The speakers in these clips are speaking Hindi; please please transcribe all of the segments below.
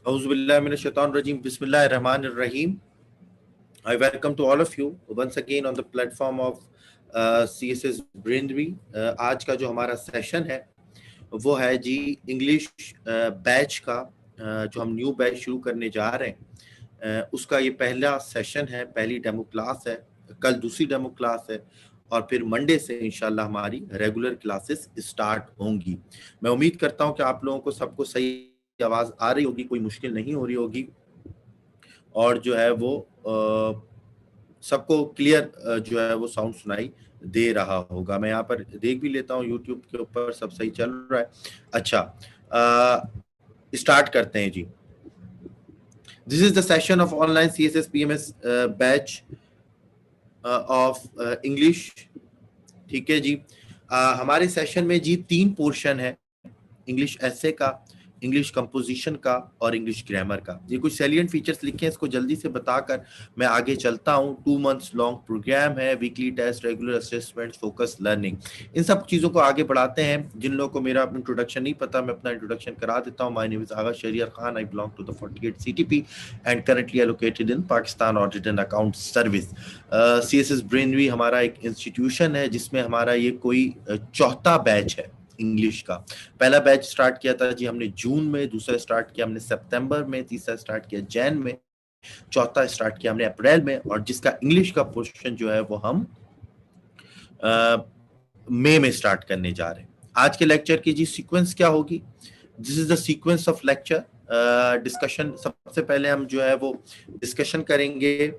Auzubillahi minash shaitanir rajim. Bismillahir Rahmanir Rahim. I welcome to all of you once again on the platform of CSS Braintree. आज का जो हमारा सेशन है वो है जी इंग्लिश बैच का, जो हम न्यू बैच शुरू करने जा रहे हैं उसका ये पहला सेशन है, पहली डेमो क्लास है। कल दूसरी डेमो क्लास है और फिर मंडे से इंशाल्लाह हमारी रेगुलर क्लासेस स्टार्ट होंगी। मैं उम्मीद करता हूं कि आप लोगों को सबको सही आवाज आ रही होगी, कोई मुश्किल नहीं हो रही होगी और जो है वो सबको क्लियर जो है वो साउंड सुनाई दे रहा होगा। मैं यहाँ पर देख भी लेता हूँ यूट्यूब के ऊपर सब सही चल रहा है। अच्छा, स्टार्ट करते हैं जी। This is the session of online CSS PMS batch of English. ठीक है जी। हमारे सेशन में जी 3 पोर्शन है, इंग्लिश एसे का, इंग्लिश कंपोजिशन का और इंग्लिश ग्रामर का। ये कुछ सैलिएंट फीचर्स लिखे हैं, इसको जल्दी से बताकर मैं आगे चलता हूँ। 2 मंथ्स लॉन्ग प्रोग्राम है, weekly test, regular assessment, focus learning, इन सब चीज़ों को आगे बढ़ाते हैं। जिन लोगों को मेरा इंट्रोडक्शन नहीं पता, मैं अपना इंट्रोडक्शन करा देता हूँ। My name is Agha Shahryar Khan, I belong to the 48 CTP and currently allocated in Pakistan audit and account service. CSS ब्रेनवी हमारा एक इंस्टीट्यूशन है जिसमें हमारा ये कोई चौथा बैच है इंग्लिश का। पहला बैच स्टार्ट किया था जी हमने जून में, दूसरा स्टार्ट किया हमने सितंबर में, तीसरा स्टार्ट किया जैन में, चौथा स्टार्ट किया हमने अप्रैल में, और जिसका इंग्लिश का पोर्शन जो है वो हम मई में स्टार्ट करने जा रहे हैं। आज के लेक्चर की जी सीक्वेंस क्या होगी? This is the sequence of lecture. Discussion, सबसे पहले हम जो है वो डिस्कशन करेंगे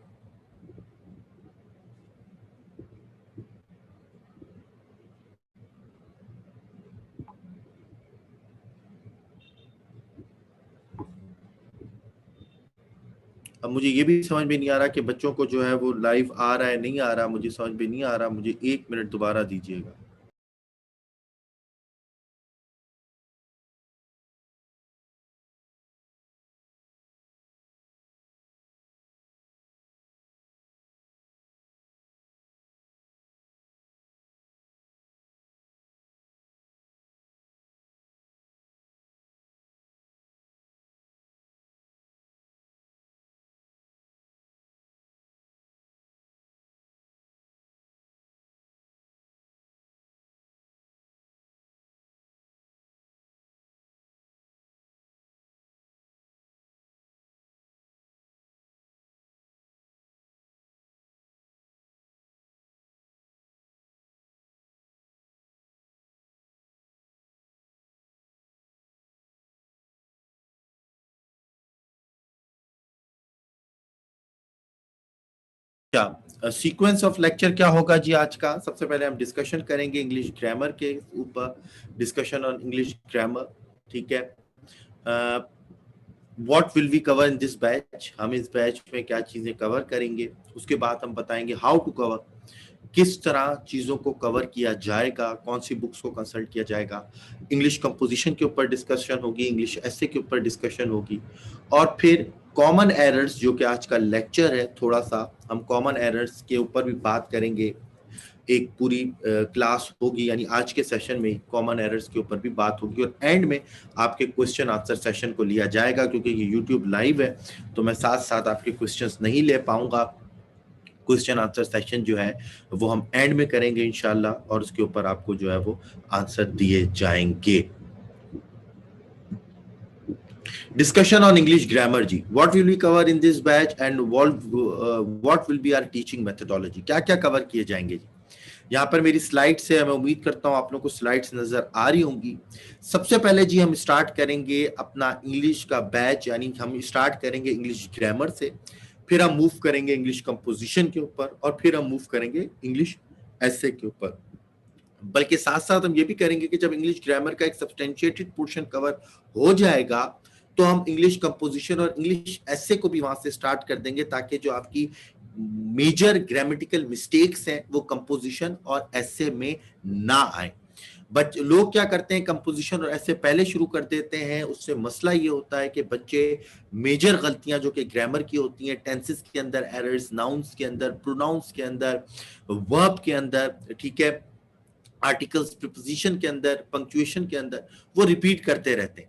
अब मुझे ये भी समझ में नहीं आ रहा कि बच्चों को जो है वो लाइव आ रहा है नहीं आ रहा, मुझे समझ में नहीं आ रहा। मुझे 1 मिनट दोबारा दीजिएगा। क्या सीक्वेंस ऑफ लेक्चर क्या होगा जी आज का? सबसे पहले हम डिस्कशन करेंगे इंग्लिश ग्रामर के ऊपर, डिस्कशन ऑन इंग्लिश ग्रामर। ठीक है। What will we cover in this batch, हम इस बैच में क्या चीजें कवर करेंगे। उसके बाद हम बताएंगे हाउ टू कवर, किस तरह चीजों को कवर किया जाएगा, कौन सी बुक्स को कंसल्ट किया जाएगा। इंग्लिश कंपोजिशन के ऊपर डिस्कशन होगी, इंग्लिश एसे के ऊपर डिस्कशन होगी, और फिर कॉमन एरर्स, जो कि आज का लेक्चर है, थोड़ा सा हम कॉमन एरर्स के ऊपर भी बात करेंगे। एक पूरी क्लास होगी, यानी आज के सेशन में कॉमन एरर्स के ऊपर भी बात होगी, और एंड में आपके क्वेश्चन आंसर सेशन को लिया जाएगा। क्योंकि ये यूट्यूब लाइव है तो मैं साथ साथ आपके क्वेश्चंस नहीं ले पाऊंगा। क्वेश्चन आंसर सेशन जो है वो हम एंड में करेंगे इंशाल्लाह, और उसके ऊपर आपको जो है वो आंसर दिए जाएंगे। Discussion on English grammar ji, what will we cover in this batch and what will be our teaching methodology, क्या क्या कवर किए जाएंगे जी। यहाँ पर मेरी स्लाइड्स है, मैं उम्मीद करता हूँ आप लोगों को स्लाइड्स नजर आ रही होंगी। सबसे पहले जी हम स्टार्ट करेंगे अपना इंग्लिश का बैच, यानी हम स्टार्ट करेंगे इंग्लिश ग्रामर से, फिर हम मूव करेंगे इंग्लिश कंपोजिशन के ऊपर, और फिर हम मूव करेंगे इंग्लिश एसे के ऊपर। बल्कि साथ साथ हम ये भी करेंगे कि जब इंग्लिश ग्रामर का एक सब्सटेंशिएटेड पोर्शन कवर हो जाएगा तो हम इंग्लिश कंपोजिशन और इंग्लिश एसे को भी वहां से स्टार्ट कर देंगे, ताकि जो आपकी मेजर ग्रामेटिकल मिस्टेक्स हैं वो कंपोजिशन और एसे में ना आए। बट लोग क्या करते हैं, कंपोजिशन और ऐसे पहले शुरू कर देते हैं। उससे मसला ये होता है कि बच्चे मेजर गलतियां जो कि ग्रामर की होती हैं, टेंसेस के अंदर एरर्स, नाउन्स के अंदर, प्रोनाउंस के अंदर, वर्ब के अंदर, ठीक है, आर्टिकल्स, प्रीपोजिशन के अंदर, पंक्चुएशन के अंदर, वो रिपीट करते रहते हैं।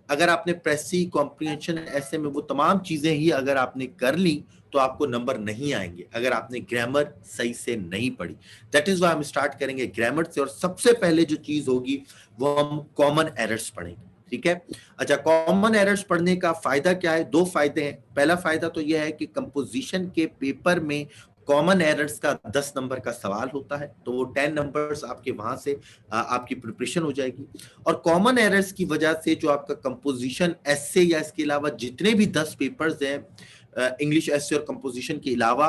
अगर आपने प्रेसी, कॉम्प्रिहेंशन, ऐसे में वो तमाम चीजें ही अगर आपने कर ली तो आपको नंबर नहीं आएंगे अगर आपने ग्रामर सही से नहीं पढ़ी। दैट इज व्हाई हम स्टार्ट करेंगे ग्रामर से, और सबसे पहले जो चीज होगी वो हम कॉमन एरर्स पढ़ेंगे। ठीक है। अच्छा, कॉमन एरर्स पढ़ने का फायदा क्या है? दो फायदे हैं। पहला फायदा तो यह है कि कंपोजिशन के पेपर में कॉमन एरर्स का 10 नंबर का सवाल होता है, तो वो 10 नंबर्स आपके वहां से आपकी प्रिपरेशन हो जाएगी। और कॉमन एरर्स की वजह से जो आपका कंपोजिशन, एस्से या इसके अलावा जितने भी 10 पेपर्स हैं इंग्लिश एस्से और कंपोजिशन के अलावा,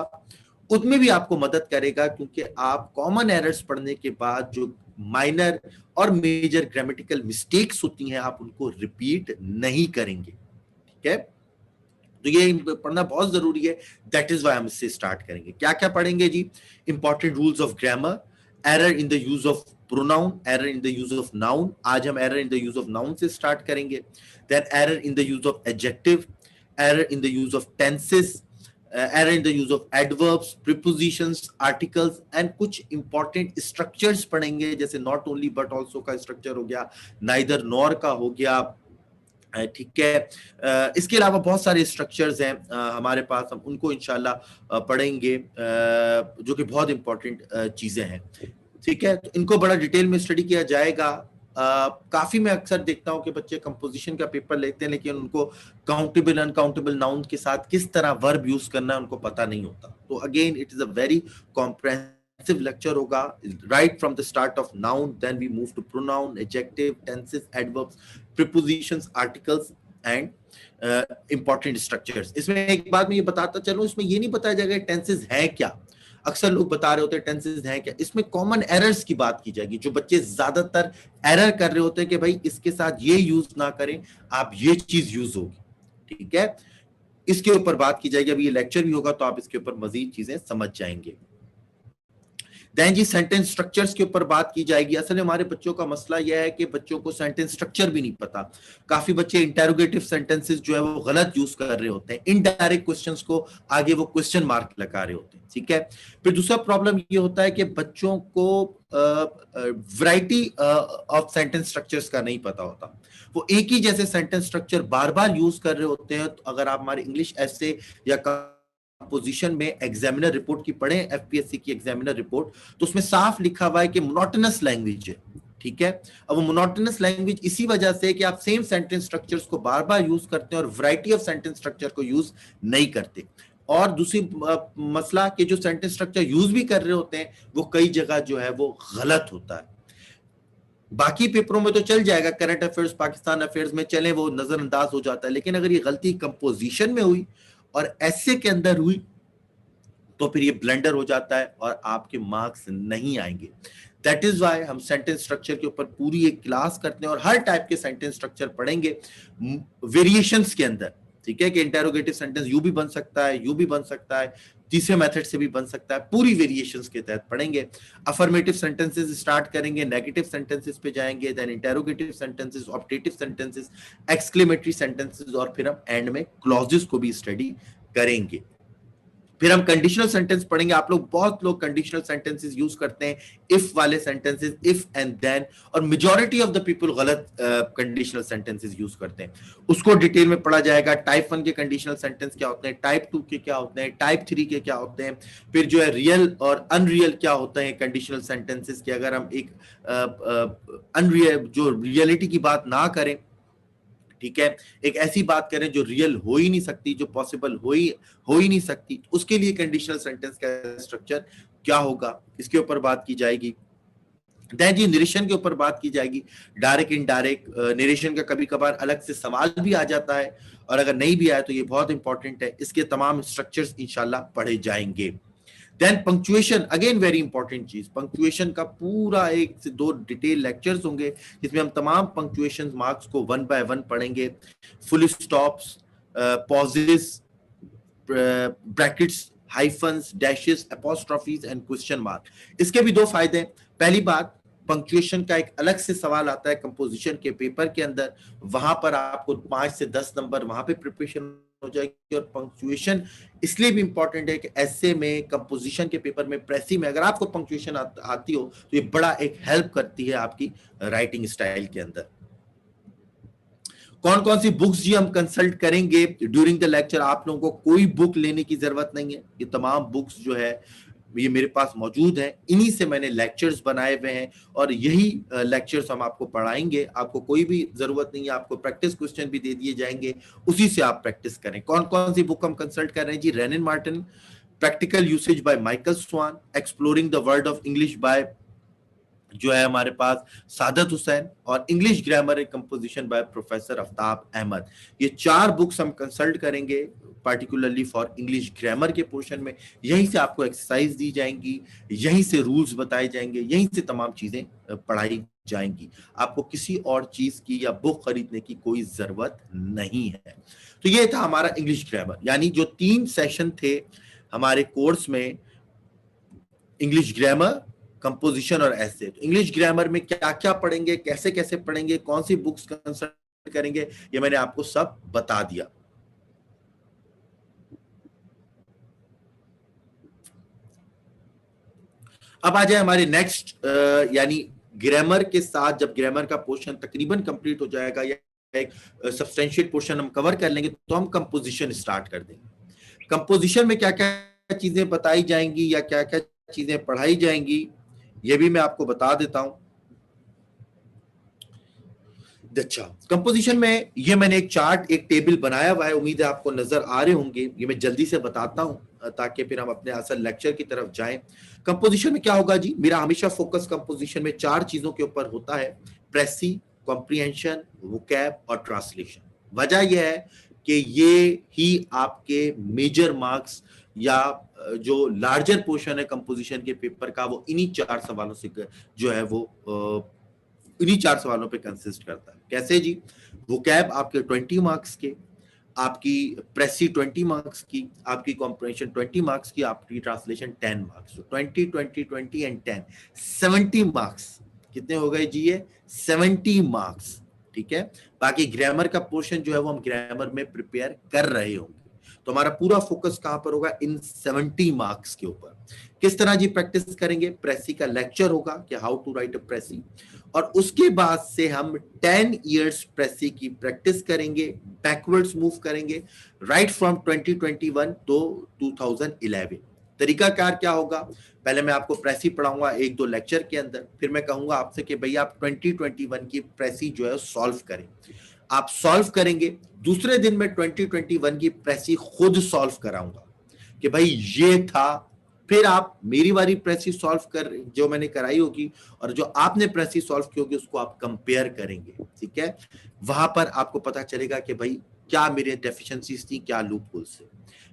उसमें भी आपको मदद करेगा, क्योंकि आप कॉमन एरर्स पढ़ने के बाद जो माइनर और मेजर ग्रामेटिकल मिस्टेक्स होती हैं आप उनको रिपीट नहीं करेंगे। ठीक है, तो ये पढ़ना बहुत जरूरी है। दैट इज व्हाई हम इससे स्टार्ट करेंगे। क्या क्या पढ़ेंगे जी? Important rules of grammar, error in the use of pronoun, error in the use of noun, आज हम error in the use of noun से स्टार्ट करेंगे। Then error in the use of adjective, error in the use of tenses, error in the use of adverbs, prepositions, articles, and कुछ important structures पढ़ेंगे, जैसे not only but also का structure हो गया, neither nor का हो गया। ठीक है, इसके अलावा बहुत सारे स्ट्रक्चर्स हैं हमारे पास, हम उनको इंशाल्लाह पढ़ेंगे, जो कि बहुत इंपॉर्टेंट चीजें हैं। ठीक है, तो इनको बड़ा डिटेल में स्टडी किया जाएगा। काफी मैं अक्सर देखता हूं कि बच्चे कंपोजिशन का पेपर लेते हैं लेकिन उनको काउंटेबल अनकाउंटेबल नाउन के साथ किस तरह वर्ब यूज करना है उनको पता नहीं होता। तो again it is a very comprehensive lecture होगा, right from the start of noun, then we move to pronoun, adjective, tenses, adverbs, prepositions, articles and important structures. इसमें एक बात मैं ये बताता चलूं, इसमें ये नहीं बताया जाएगा टेंसेस है क्या। अक्सर लोग बता रहे होते हैं टेंसेस हैं क्या, इसमें कॉमन एरर्स की बात की जाएगी। जो बच्चे ज्यादातर एरर कर रहे होते हैं कि भाई इसके साथ ये यूज ना करें, आप ये चीज यूज होगी। ठीक है, इसके ऊपर बात की जाएगी। अभी ये लेक्चर भी होगा तो आप इसके ऊपर मजीद चीजें समझ जाएंगे। देन जी सेंटेंस स्ट्रक्चर्स के ऊपर बात की जाएगी। असल में हमारे बच्चों का मसला यह है कि बच्चों को सेंटेंस स्ट्रक्चर भी नहीं पता। काफी बच्चे इंटेरोगेटिव सेंटेंसेस जो है वो गलत यूज कर रहे होते हैं, इनडायरेक्ट क्वेश्चंस को आगे वो क्वेश्चन मार्क लगा रहे होते हैं। ठीक है, फिर दूसरा प्रॉब्लम ये होता है कि बच्चों को वैरायटी ऑफ सेंटेंस स्ट्रक्चर्स का नहीं पता होता। वो एक ही जैसे सेंटेंस स्ट्रक्चर बार बार यूज कर रहे होते हैं। तो अगर आप हमारे इंग्लिश एस्से या पोजीशन में एग्जामिनर रिपोर्ट की पढ़े, एफपीएससी की एग्जामिनर रिपोर्ट, तो उसमें साफ लिखा हुआ है कि मोनोटोनस लैंग्वेज है। ठीक है, अब वो मोनोटोनस लैंग्वेज इसी वजह से कि आप सेम सेंटेंस स्ट्रक्चर्स को बार बार यूज करते हैं और वैरायटी ऑफ सेंटेंस स्ट्रक्चर को यूज नहीं करते। और दूसरी मसला कि जो सेंटेंस स्ट्रक्चर यूज भी कर रहे होते हैं वो कई जगह जो है वो गलत होता है। बाकी पेपरों में तो चल जाएगा, करंट अफेयर्स, पाकिस्तान अफेयर्स में चले वो नजरअंदाज हो जाता है, लेकिन अगर ये गलती कंपोजिशन में हुई और ऐसे के अंदर हुई तो फिर ये ब्लेंडर हो जाता है और आपके मार्क्स नहीं आएंगे। दैट इज वाई हम सेंटेंस स्ट्रक्चर के ऊपर पूरी एक क्लास करते हैं और हर टाइप के सेंटेंस स्ट्रक्चर पढ़ेंगे वेरिएशंस के अंदर। ठीक है, कि इंटेरोगेटिव सेंटेंस यू भी बन सकता है, यू भी बन सकता है, तीसरे मेथड से भी बन सकता है, पूरी वेरिएशंस के तहत पढ़ेंगे। अफर्मेटिव सेंटेंसेस स्टार्ट करेंगे, नेगेटिव सेंटेंसेस पे जाएंगे, then interrogative sentences, optative sentences, exclamatory sentences, और फिर हम एंड में क्लॉजेस को भी स्टडी करेंगे। फिर हम कंडीशनल सेंटेंस पढ़ेंगे। आप लोग, बहुत लोग कंडीशनल सेंटेंसेस यूज करते हैं, इफ वाले सेंटेंसेस, इफ एंड देन, और मेजॉरिटी ऑफ द पीपल गलत कंडीशनल सेंटेंसेस यूज करते हैं। उसको डिटेल में पढ़ा जाएगा। टाइप 1 के कंडीशनल सेंटेंस क्या होते हैं, टाइप 2 के क्या होते हैं, टाइप 3 के क्या होते हैं, फिर जो है रियल और अनरियल क्या होते हैं कंडीशनल सेंटेंसेस के। अगर हम एक अनरियल जो रियलिटी की बात ना करें, ठीक है, एक ऐसी बात करें जो रियल हो ही नहीं सकती, जो पॉसिबल हो ही नहीं सकती, उसके लिए कंडीशनल सेंटेंस का स्ट्रक्चर क्या होगा, इसके ऊपर बात की जाएगी। देन जी निरेशन के ऊपर बात की जाएगी। डायरेक्ट इनडायरेक्ट निरेशन का कभी कभार अलग से सवाल भी आ जाता है, और अगर नहीं भी आया तो ये बहुत इंपॉर्टेंट है। इसके तमाम स्ट्रक्चर्स इंशाल्लाह पढ़े जाएंगे। Then punctuation, again very important चीज। पंक्चुएशन का पूरा 1 से 2 डिटेल लेक्चर्स होंगे जिसमें हम तमाम पंक्चुएशन मार्क्स को 1 बाय 1 पढ़ेंगे। Full stops, pauses, brackets, hyphens, dashes, apostrophes and question mark. इसके भी 2 फायदे हैं। पहली बात, पंक्चुएशन का एक अलग से सवाल आता है कंपोजिशन के पेपर के अंदर, वहां पर आपको 5 से 10 नंबर वहां पे प्रिपरेशन हो जाएगी। और पंक्चुएशन इसलिए भी इंपॉर्टेंट है कि ऐसे में, कंपोजिशन के पेपर में, प्रेसी में अगर आपको पंक्चुएशन आती हो तो ये बड़ा एक हेल्प करती है आपकी राइटिंग स्टाइल के अंदर। कौन कौन सी बुक्स जी हम कंसल्ट करेंगे ड्यूरिंग द लेक्चर? आप लोगों को कोई बुक लेने की जरूरत नहीं है, ये तमाम बुक्स जो है ये मेरे पास मौजूद है, इन्हीं से मैंने लेक्चर्स बनाए हुए हैं और यही लेक्चर्स हम आपको पढ़ाएंगे। आपको कोई भी जरूरत नहीं है, आपको प्रैक्टिस क्वेश्चन भी दे दिए जाएंगे, उसी से आप प्रैक्टिस करें। कौन कौन सी बुक हम कंसल्ट कर रहे हैं जी? Wren and Martin, practical usage by Michael Swan, exploring the world of English by जो है हमारे पास सादत हुसैन, और English grammar and composition by professor Aftab Ahmad. ये 4 बुक्स हम कंसल्ट करेंगे पार्टिकुलरली फॉर इंग्लिश ग्रामर के पोर्शन में। यहीं से आपको एक्सरसाइज दी जाएंगी, यहीं से रूल्स बताए जाएंगे, यहीं से तमाम चीजें पढ़ाई जाएंगी। आपको किसी और चीज की या बुक खरीदने की कोई जरूरत नहीं है। तो ये था हमारा इंग्लिश ग्रामर, यानी जो 3 सेशन थे हमारे कोर्स में, इंग्लिश ग्रामर, कंपोजिशन और ऐसे। तो इंग्लिश ग्रामर में क्या क्या पढ़ेंगे, कैसे कैसे पढ़ेंगे, कौन सी बुक्स कंसल्ट करेंगे, ये मैंने आपको सब बता दिया। अब आ जाए हमारे नेक्स्ट, यानी ग्रामर के साथ जब ग्रामर का पोर्शन तकरीबन कंप्लीट हो जाएगा या एक सब्सटेंशिएट पोर्शन हम कवर कर लेंगे तो हम कंपोजिशन स्टार्ट कर देंगे। कंपोजिशन में क्या क्या चीजें बताई जाएंगी या क्या क्या चीजें पढ़ाई जाएंगी, ये भी मैं आपको बता देता हूं। अच्छा, कंपोजिशन में ये मैंने एक चार्ट, एक टेबल बनाया हुआ है, उम्मीद है आपको नजर आ रहे होंगे। ये मैं जल्दी से बताता हूं ताकि फिर हम अपने असल लेक्चर की तरफ जाएं। कंपोजिशन में क्या होगा जी? मेरा हमेशा फोकस कंपोजिशन में 4 चीजों के ऊपर होता है: प्रेसी, कॉम्प्रिहेंशन, वोकैब और ट्रांसलेशन। वजह यह है कि ये ही आपके मेजर मार्क्स या जो लार्जर पोर्शन है कंपोजिशन के पेपर का, वो इन्हीं 4 सवालों से जो है वो इन्हीं 4 सवालों पे कंसिस्ट करता है। कैसे जी? वोकैब आपके 20 मार्क्स के, आपकी प्रेसी 20 मार्क्स की, आपकी कॉम्प्रिहेंशन 20 मार्क्स की, आपकी ट्रांसलेशन 10 मार्क्स। 20 20 20 and 10 70 marks. कितने हो गए जी? ये 70 मार्क्स। ठीक है, बाकी ग्रामर का पोर्शन जो है वो हम ग्रामर में प्रिपेयर कर रहे होंगे। तो हमारा पूरा फोकस कहां पर होगा? इन 70 मार्क्स के ऊपर। किस तरह जी प्रैक्टिस करेंगे? प्रेसी का लेक्चर होगा कि हाउ टू राइट अ प्रेसी, और उसके बाद से हम 10 इयर्स प्रेसी की प्रैक्टिस करेंगे, बैकवर्ड्स मूव करेंगे, राइट फ्रॉम 2021 तो 2011। तरीकाकार क्या होगा? पहले मैं आपको प्रेसी पढ़ाऊंगा 1-2 लेक्चर के अंदर, फिर मैं कहूंगा आपसे कि भैया आप 2021 की प्रेसी जो है सॉल्व करें। आप सॉल्व करेंगे, दूसरे दिन में 2021 की प्रेसी खुद सॉल्व कराऊंगा कि भाई ये था। फिर आप मेरी वाली प्रेसी सॉल्व कर जो मैंने कराई होगी और जो आपने प्रेसी सॉल्व की होगी उसको आप कंपेयर करेंगे। ठीक है, वहां पर आपको पता चलेगा कि भाई क्या मेरे डेफिशिएंसीज थी, क्या लूप होल्स थे।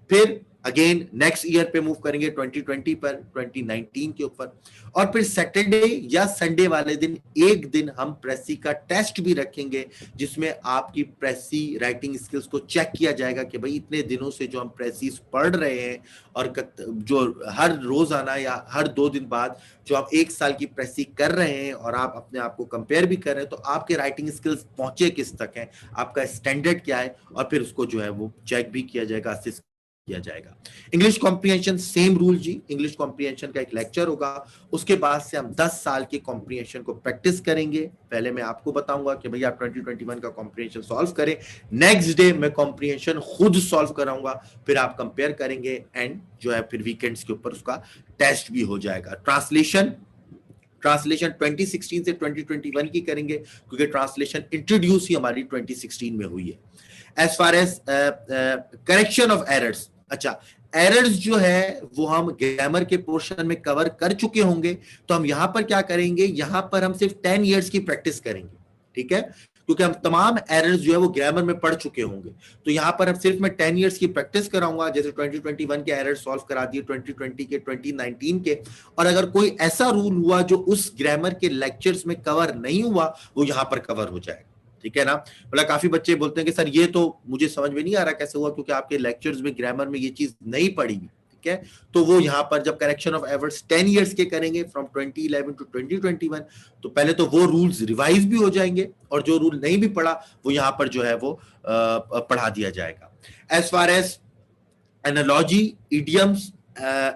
फिर अगेन नेक्स्ट ईयर पे मूव करेंगे 2020 पर, 2019 के ऊपर, और फिर सैटरडे या संडे वाले दिन एक दिन हम प्रेसी का टेस्ट भी रखेंगे जिसमें आपकी प्रेसी राइटिंग स्किल्स को चेक किया जाएगा कि भाई इतने दिनों से जो हम प्रेसीज पढ़ रहे हैं और जो हर रोज आना या हर 2 दिन बाद जो आप 1 साल की प्रेसी कर रहे हैं और आप अपने आप को कंपेयर भी कर रहे हैं, तो आपके राइटिंग स्किल्स पहुंचे किस तक हैं, आपका स्टैंडर्ड क्या है, और फिर उसको जो है वो चेक भी किया जाएगा, असिस्ट किया जाएगा। इंग्लिश कॉम्प्रिहेंशन सेम रूल जी, इंग्लिश कॉम्प्रिहेंशन का एक लेक्चर होगा, उसके बाद से हम 10 साल के कॉम्प्रिहेंशन को प्रैक्टिस करेंगे। पहले मैं आपको बताऊंगा कि भैया आप 2021 का कॉम्प्रिहेंशन सॉल्व करें, नेक्स्ट डे मैं कॉम्प्रिहेंशन खुद सॉल्व कराऊंगा, फिर आप कंपेयर करेंगे एंड जो है फिर वीकेंड्स के ऊपर उसका टेस्ट भी हो जाएगा। ट्रांसलेशन 2016 से 2021 की करेंगे क्योंकि ट्रांसलेशन इंट्रोड्यूस ही हमारी 2016 में हुई है। As far as correction of errors, अच्छा एरर्स जो है वो हम ग्रामर के पोर्शन में कवर कर चुके होंगे, तो हम यहां पर क्या करेंगे, यहां पर हम सिर्फ 10 इयर्स की प्रैक्टिस करेंगे। ठीक है, क्योंकि हम तमाम एरर्स जो है वो ग्रामर में पढ़ चुके होंगे, तो यहां पर हम सिर्फ मैं 10 इयर्स की प्रैक्टिस कराऊंगा। जैसे 2021 के एरर्स सॉल्व करा दिए, 2020 के, 2019 के, और अगर कोई ऐसा रूल हुआ जो उस ग्रामर के लेक्चर्स में कवर नहीं हुआ वो यहां पर कवर हो जाएगा। ठीक है ना, मतलब काफी बच्चे बोलते हैं कि सर ये तो मुझे समझ में नहीं आ रहा कैसे हुआ, क्योंकि आपके लेक्चर्स में ग्रामर में ये चीज नहीं पढ़ी हुई। ठीक है, तो वो यहाँ पर जब करेक्शन ऑफ एरर्स 10 इयर्स के करेंगे फ्रॉम 2011 टू 2021, तो पहले तो वो रूल्स रिवाइज भी हो जाएंगे और जो रूल नहीं भी पढ़ा वो यहाँ पर जो है वो पढ़ा दिया जाएगा। As far as analogy, idioms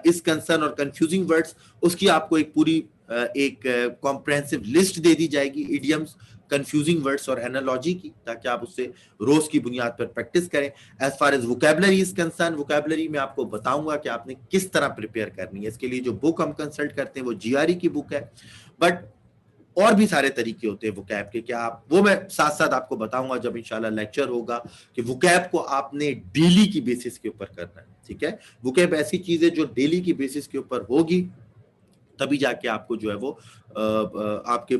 is concern और कंफ्यूजिंग वर्ड्स, उसकी आपको एक पूरी एक कॉम्प्रहेंसिव लिस्ट दे दी जाएगी इडियम्स, कंफ्यूजिंग वर्ड्स और एनालॉजी की, ताकि आप उससे रोज की बुनियाद पर प्रैक्टिस करें। As far as vocabulary is concern, vocabulary में आपको बताऊंगा कि आपने किस तरह प्रिपेयर करनी है। इसके लिए जो बुक हम कंसल्ट करते हैं वो जीआरई की बुक है, बट और भी सारे तरीके होते हैं वोकैब के, क्या आप वो मैं साथ साथ आपको बताऊंगा जब इंशाल्लाह लेक्चर होगा कि वोकैब को आपने डेली की बेसिस के ऊपर करना है। ठीक है, वोकैब ऐसी चीज है जो डेली की बेसिस के ऊपर होगी, तभी जाके आपको जो है वो आपके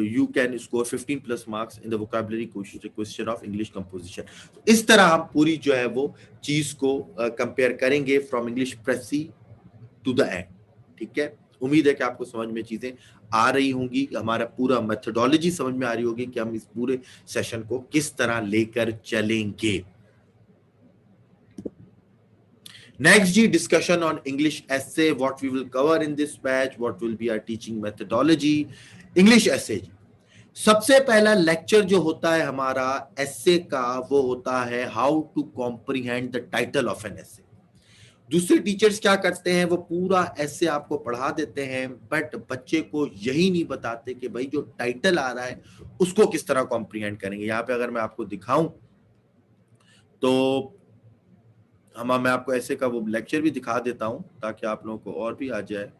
you can score 15 plus marks in the vocabulary question of English composition. इस तरह हम पूरी जो है वो चीज को कंपेयर करेंगे from English precis to the end. ठीक है, उम्मीद है कि आपको समझ में चीजें आ रही होंगी, हमारा पूरा मेथोडोलॉजी समझ में आ रही होगी कि हम इस पूरे सेशन को किस तरह लेकर चलेंगे। Next ji, discussion on English essay, what we will cover in this batch, what will be our teaching methodology, English essay। सबसे पहला लेक्चर जो होता है हमारा एसे का वो होता है how to comprehend the title of an essay. दूसरे टीचर्स क्या करते हैं, वो पूरा ऐसे आपको पढ़ा देते हैं, बट बच्चे को यही नहीं बताते कि भाई जो टाइटल आ रहा है उसको किस तरह कॉम्प्रीहेंड करेंगे। यहाँ पे अगर मैं आपको दिखाऊं तो मैं आपको ऐसे का वो लेक्चर भी दिखा देता हूं ताकि आप लोगों को और भी आ जाए।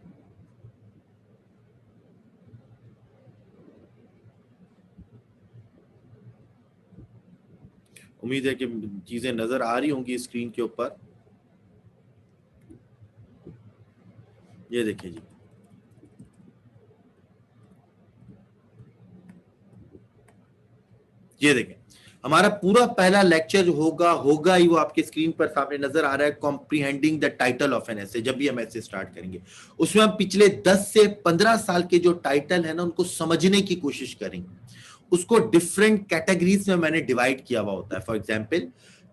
उम्मीद है कि चीजें नजर आ रही होंगी स्क्रीन के ऊपर। ये देखिए जी, ये देखें हमारा पूरा पहला लेक्चर जो होगा ही वो आपके स्क्रीन पर सामने नजर आ रहा है, comprehending the title of an एसे। जब भी हम ऐसे स्टार्ट करेंगे उसमें हम पिछले 10 से 15 साल के जो टाइटल है ना उनको समझने की कोशिश करेंगे। उसको डिफरेंट कैटेगरीज में मैंने डिवाइड किया हुआ होता है। For example,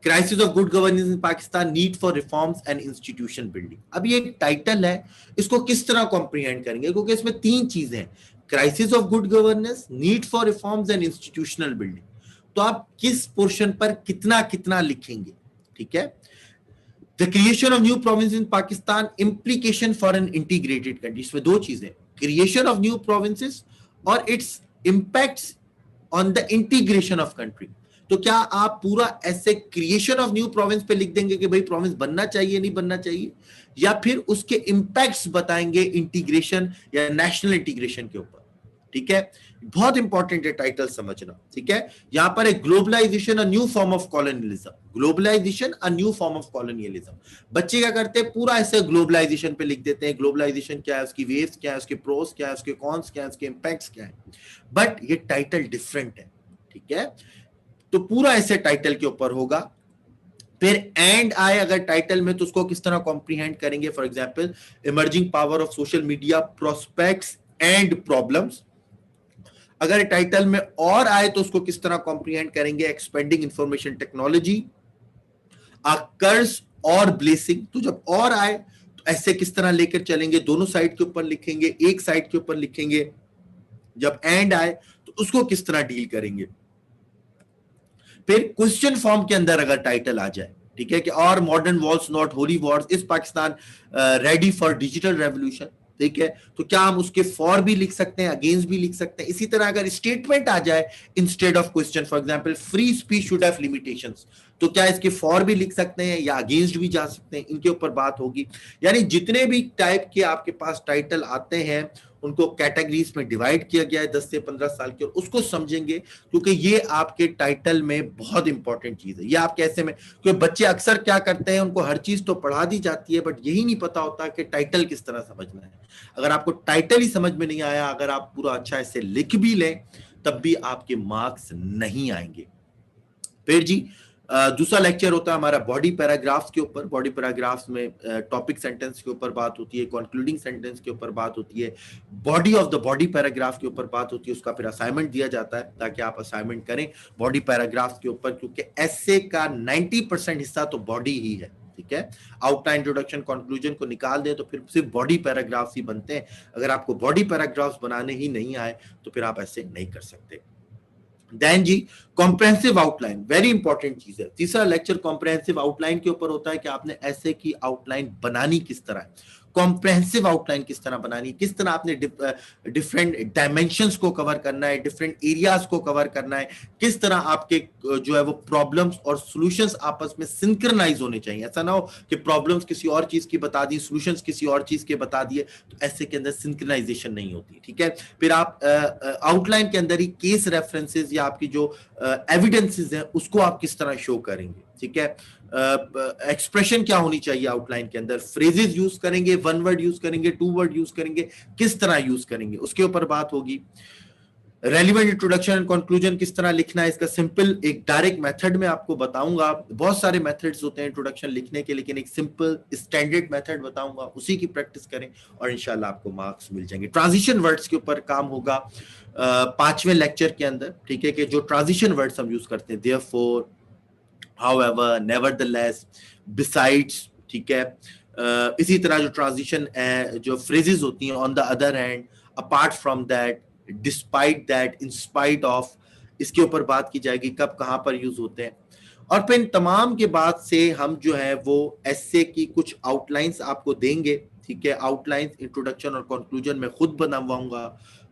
crisis of good governance in Pakistan, need for reforms and institution building. अब ये एक टाइटल है, इसको किस तरह कॉम्प्रीहेंड करेंगे, क्योंकि इसमें 3 चीजें हैं, crisis of good governance, need for reforms and institutional building. तो आप किस पोर्शन पर कितना कितना लिखेंगे। ठीक है, the creation of new province in Pakistan, implication for an integrated country. इसमें 2 चीजें, क्रिएशन ऑफ न्यू प्रोविंसेस और it's impacts on the integration of country. तो क्या आप पूरा ऐसे क्रिएशन ऑफ न्यू प्रोविंस पे लिख देंगे कि भाई प्रोविंस बनना चाहिए नहीं बनना चाहिए, या फिर उसके इंपैक्ट्स बताएंगे इंटीग्रेशन या नेशनल इंटीग्रेशन के ऊपर। ठीक है, बहुत इंपॉर्टेंट है टाइटल समझना। ठीक है, यहां पर एक globalisation a new form of colonialism, globalisation a new form of colonialism. बच्चे क्या करते हैं, पूरा ऐसे ग्लोबलाइजेशन पे लिख देते हैं, ग्लोबलाइजेशन क्या है, उसकी वेव्स क्या है, उसके प्रोस क्या है, उसके कॉन्स क्या है, उसके इंपैक्ट्स क्या है, बट ये टाइटल डिफरेंट है। ठीक है, तो पूरा ऐसे टाइटल के ऊपर होगा। फिर एंड आए अगर टाइटल में तो उसको किस तरह कॉम्प्रीहेंड करेंगे। For example, emerging power of social media, prospects and problems. अगर टाइटल में और आए तो उसको किस तरह कॉम्प्रीहेंड करेंगे, एक्सपेंडिंग इंफॉर्मेशन टेक्नोलॉजी, अ कर्स और ब्लेसिंग। तो जब और आए तो ऐसे किस तरह लेकर चलेंगे, दोनों साइड के ऊपर लिखेंगे, एक साइड के ऊपर लिखेंगे। जब एंड आए तो उसको किस तरह डील करेंगे। फिर क्वेश्चन फॉर्म के अंदर अगर टाइटल आ जाए, ठीक है, कि और modern wars not holy wars, is Pakistan ready for digital revolution. ठीक है, तो क्या हम उसके फॉर भी लिख सकते हैं, अगेंस्ट भी लिख सकते हैं। इसी तरह अगर स्टेटमेंट आ जाए instead of question, for example free speech should have limitations, तो क्या इसके फॉर भी लिख सकते हैं या अगेंस्ट भी जा सकते हैं, इनके ऊपर बात होगी। यानी जितने भी टाइप के आपके पास टाइटल आते हैं उनको कैटेगरीज में डिवाइड किया गया है 10 से 15 साल के, और उसको समझेंगे, क्योंकि ये आपके टाइटल में बहुत इंपॉर्टेंट चीज है। ये आप कैसे में, क्योंकि बच्चे अक्सर क्या करते हैं, उनको हर चीज तो पढ़ा दी जाती है बट यही नहीं पता होता कि टाइटल किस तरह समझना है। अगर आपको टाइटल ही समझ में नहीं आया, अगर आप पूरा अच्छा ऐसे लिख भी लें तब भी आपके मार्क्स नहीं आएंगे। फिर जी दूसरा लेक्चर होता है हमारा बॉडी पैराग्राफ्स के ऊपर। बॉडी पैराग्राफ्स में टॉपिक सेंटेंस के ऊपर बात होती है, कंक्लूडिंग सेंटेंस के ऊपर बात होती है, body of the body paragraph के ऊपर बात होती है। उसका फिर असाइनमेंट दिया जाता है ताकि आप असाइनमेंट करें बॉडी पैराग्राफ्स के ऊपर, क्योंकि ऐसे का 90% हिस्सा तो बॉडी ही है। ठीक है, आउटलाइन, इंट्रोडक्शन, कंक्लूजन को निकाल दे तो फिर सिर्फ बॉडी पैराग्राफ्स ही बनते हैं। अगर आपको बॉडी पैराग्राफ्स बनाने ही नहीं आए तो फिर आप ऐसे नहीं कर सकते। देन जी कॉम्प्रहेंसिव आउटलाइन वेरी इंपॉर्टेंट चीज है। तीसरा लेक्चर कॉम्प्रहेंसिव आउटलाइन के ऊपर होता है कि आपने ऐसे की आउटलाइन बनानी किस तरह है, कॉम्प्रहेंसिव आउटलाइन किस तरह बनानी, किस तरह आपने डिफरेंट डायमेंशंस को कवर करना है, डिफरेंट एरियाज को कवर करना है, किस तरह आपके जो है वो प्रॉब्लम्स और सॉल्यूशंस आपस में सिंक्रनाइज होने चाहिए। ऐसा ना हो कि प्रॉब्लम्स किसी और चीज की बता दी, सॉल्यूशंस किसी और चीज के बता दिए, तो ऐसे के अंदर सिंक्रनाइजेशन नहीं होती। ठीक है, फिर आप आउटलाइन के अंदर ही केस रेफरेंसेस या आपकी जो एविडेंसेस हैं उसको आप किस तरह शो करेंगे। ठीक है, एक्सप्रेशन क्या होनी चाहिए आउटलाइन के अंदर, फ्रेजेस यूज करेंगे, वन वर्ड यूज करेंगे, टू वर्ड यूज करेंगे, किस तरह यूज करेंगे, उसके ऊपर बात होगी। रेलिवेंट इंट्रोडक्शन एंड कंक्लूजन किस तरह लिखना है, इसका सिंपल एक डायरेक्ट मेथड में आपको बताऊंगा। बहुत सारे मेथड्स होते हैं इंट्रोडक्शन लिखने के, लेकिन एक सिंपल स्टैंडर्ड मेथड बताऊंगा, उसी की प्रैक्टिस करें और इंशाल्लाह आपको मार्क्स मिल जाएंगे। ट्रांजिशन वर्ड्स के ऊपर काम होगा 5वें लेक्चर के अंदर। ठीक है, कि जो ट्रांजिशन वर्ड्स हम यूज करते हैं, देयरफॉर, हाउएवर, नेवरदलेस, बिसाइड्स। ठीक है, इसी तरह जो ट्रांजिशन जो फ्रेजेस होती हैं, on the other hand, apart from that, despite that, in spite of, इसके ऊपर बात की जाएगी, कब कहां पर यूज होते हैं। और फिर इन तमाम के बाद से हम जो है वो एस्से की कुछ आउटलाइंस आपको देंगे। ठीक है, आउटलाइंस इंट्रोडक्शन और कंक्लूजन में खुद बनवाऊंगा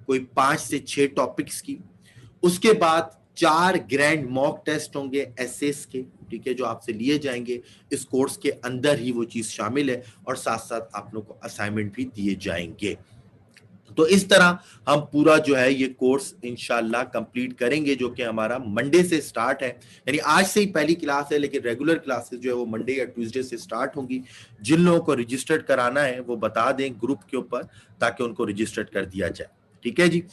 कोई 5 से 6 टॉपिक्स की। उसके बाद 4 ग्रैंड मॉक टेस्ट होंगे एसेस के। ठीक है, जो आपसे लिए जाएंगे, इस कोर्स के अंदर ही वो चीज शामिल है, और साथ साथ आप लोग को असाइनमेंट भी दिए जाएंगे। तो इस तरह हम पूरा जो है ये कोर्स इंशाल्लाह कंप्लीट करेंगे, जो कि हमारा मंडे से स्टार्ट है। यानी आज से ही पहली क्लास है, लेकिन रेगुलर क्लासेस जो है वो मंडे या ट्यूसडे से स्टार्ट होंगी। जिन लोगों को रजिस्टर्ड कराना है वो बता दें ग्रुप के ऊपर, ताकि उनको रजिस्टर्ड कर दिया जाए। ठीक है जी,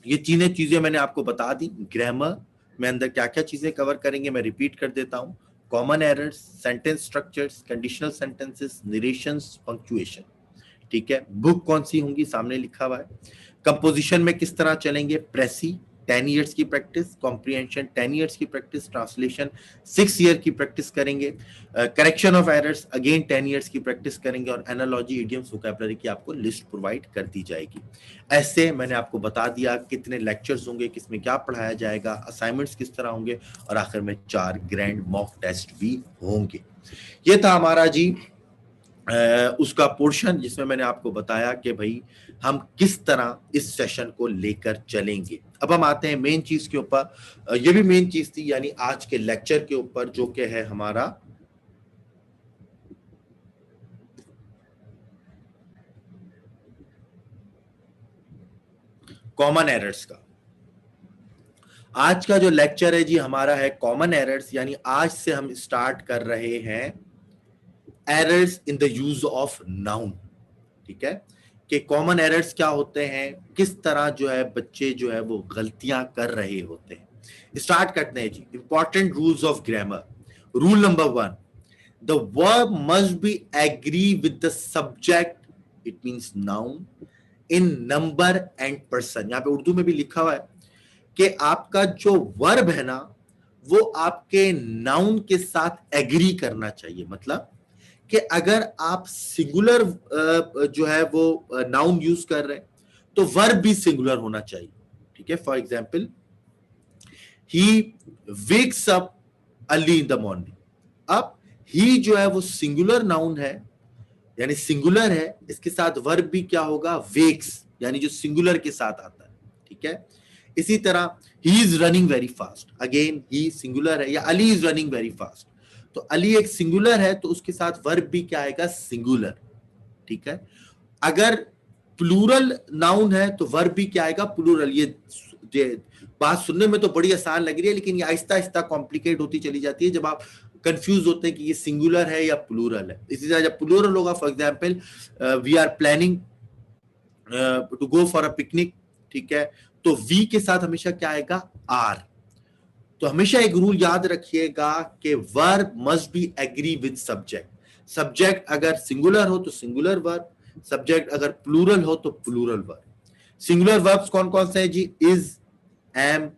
ये चीजें मैंने आपको बता दी। ग्रामर में अंदर क्या क्या चीजें कवर करेंगे मैं रिपीट कर देता हूं। Common errors, sentence structures, conditional sentences, narrations, punctuation. ठीक है, बुक कौन सी होंगी सामने लिखा हुआ है। कंपोजिशन में किस तरह चलेंगे, प्रेसी 10 इयर्स की प्रैक्टिस, कॉम्प्रिहेंशन 10 इयर्स की प्रैक्टिस, ट्रांसलेशन 6 ईयर की प्रैक्टिस करेंगे, correction of errors again 10 years की प्रैक्टिस करेंगे, और एनालॉजी, इडियम्स, वोकैबुलरी की आपको लिस्ट प्रोवाइड कर दी जाएगी। ऐसे मैंने आपको बता दिया कितने लेक्चर्स होंगे, किसमें क्या पढ़ाया जाएगा, असाइनमेंट्स किस तरह होंगे, और आखिर में 4 ग्रैंड मॉक टेस्ट भी होंगे। ये था हमारा जी उसका पोर्शन, जिसमें मैंने आपको बताया कि भाई हम किस तरह इस सेशन को लेकर चलेंगे। अब हम आते हैं मेन चीज के ऊपर। ये भी मेन चीज थी, यानी आज के लेक्चर के ऊपर, जो कि है हमारा कॉमन एरर्स का। आज का जो लेक्चर है जी हमारा है कॉमन एरर्स, यानी आज से हम स्टार्ट कर रहे हैं errors in the use of noun. ठीक है, कि कॉमन एरर्स क्या होते हैं, किस तरह जो है बच्चे जो है वो गलतियां कर रहे होते हैं। स्टार्ट करते हैं जी। Important rules of grammar. Rule number 1, the verb must be agree with the subject, it means noun, in number and person. यहां पे उर्दू में भी लिखा हुआ है कि आपका जो वर्ब है ना, वो आपके नाउन के साथ एग्री करना चाहिए। मतलब कि अगर आप सिंगुलर जो है वो नाउन यूज कर रहे हैं, तो वर्ब भी सिंगुलर होना चाहिए। ठीक है, for example, he wakes up early in the morning. अब ही जो है वो सिंगुलर नाउन है, यानी सिंगुलर है, इसके साथ वर्ब भी क्या होगा, वेक्स, यानी जो सिंगुलर के साथ आता है। ठीक है, इसी तरह he is running very fast, again he singular है, या Ali is running very fast, तो अली एक सिंगुलर है, तो उसके साथ वर्ब भी क्या आएगा, सिंगुलर। ठीक है, अगर प्लूरल नाउन है तो वर्ब भी क्या आएगा, प्लूरल। ये बात सुनने में तो बड़ी आसान लग रही है, लेकिन ये आहिस्ता आहिस्ता कॉम्प्लिकेट होती चली जाती है जब आप कंफ्यूज होते हैं कि ये सिंगुलर है या प्लूरल है। इसी तरह जब प्लूरल होगा, for example, we are planning to go for a picnic. ठीक है, तो वी के साथ हमेशा क्या आएगा, आर। तो हमेशा एक रूल याद रखिएगा कि verb must be agree with subject. Subject अगर सिंगुलर हो तो सिंगुलर वर्ब, सब्जेक्ट अगर प्लूरल हो तो प्लूरल वर्ब। सिंगुलर वर्ब्स कौन कौन से हैं जी, इज, एम,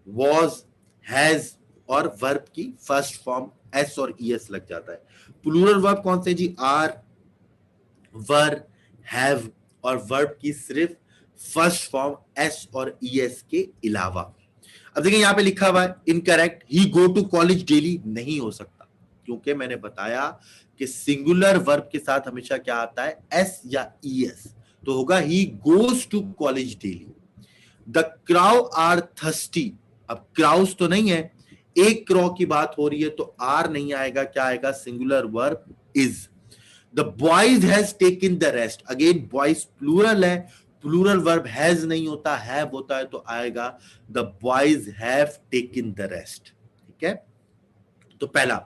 वॉज, हैज, और वर्ब की फर्स्ट फॉर्म एस और ईएस लग जाता है। प्लूरल वर्ब कौन से जी, आर, वर, हैव, और वर्ब की सिर्फ फर्स्ट फॉर्म एस और ईएस के अलावा। अब देखिए यहाँ पे लिखा हुआ है incorrect, he go to college daily नहीं हो सकता, क्योंकि मैंने बताया कि सिंगुलर वर्ब के साथ हमेशा क्या आता है, एस या ईएस, तो होगा he goes to college daily. The crow are thirsty, अब क्राउस तो नहीं है, एक क्रो की बात हो रही है तो आर नहीं आएगा, क्या आएगा, singular verb is. The boys has taken the rest, again boys plural है, प्लूरल वर्ब हैज नहीं होता, हैव होता है, तो आएगा the boys have taken the rest. ठीक है, तो पहला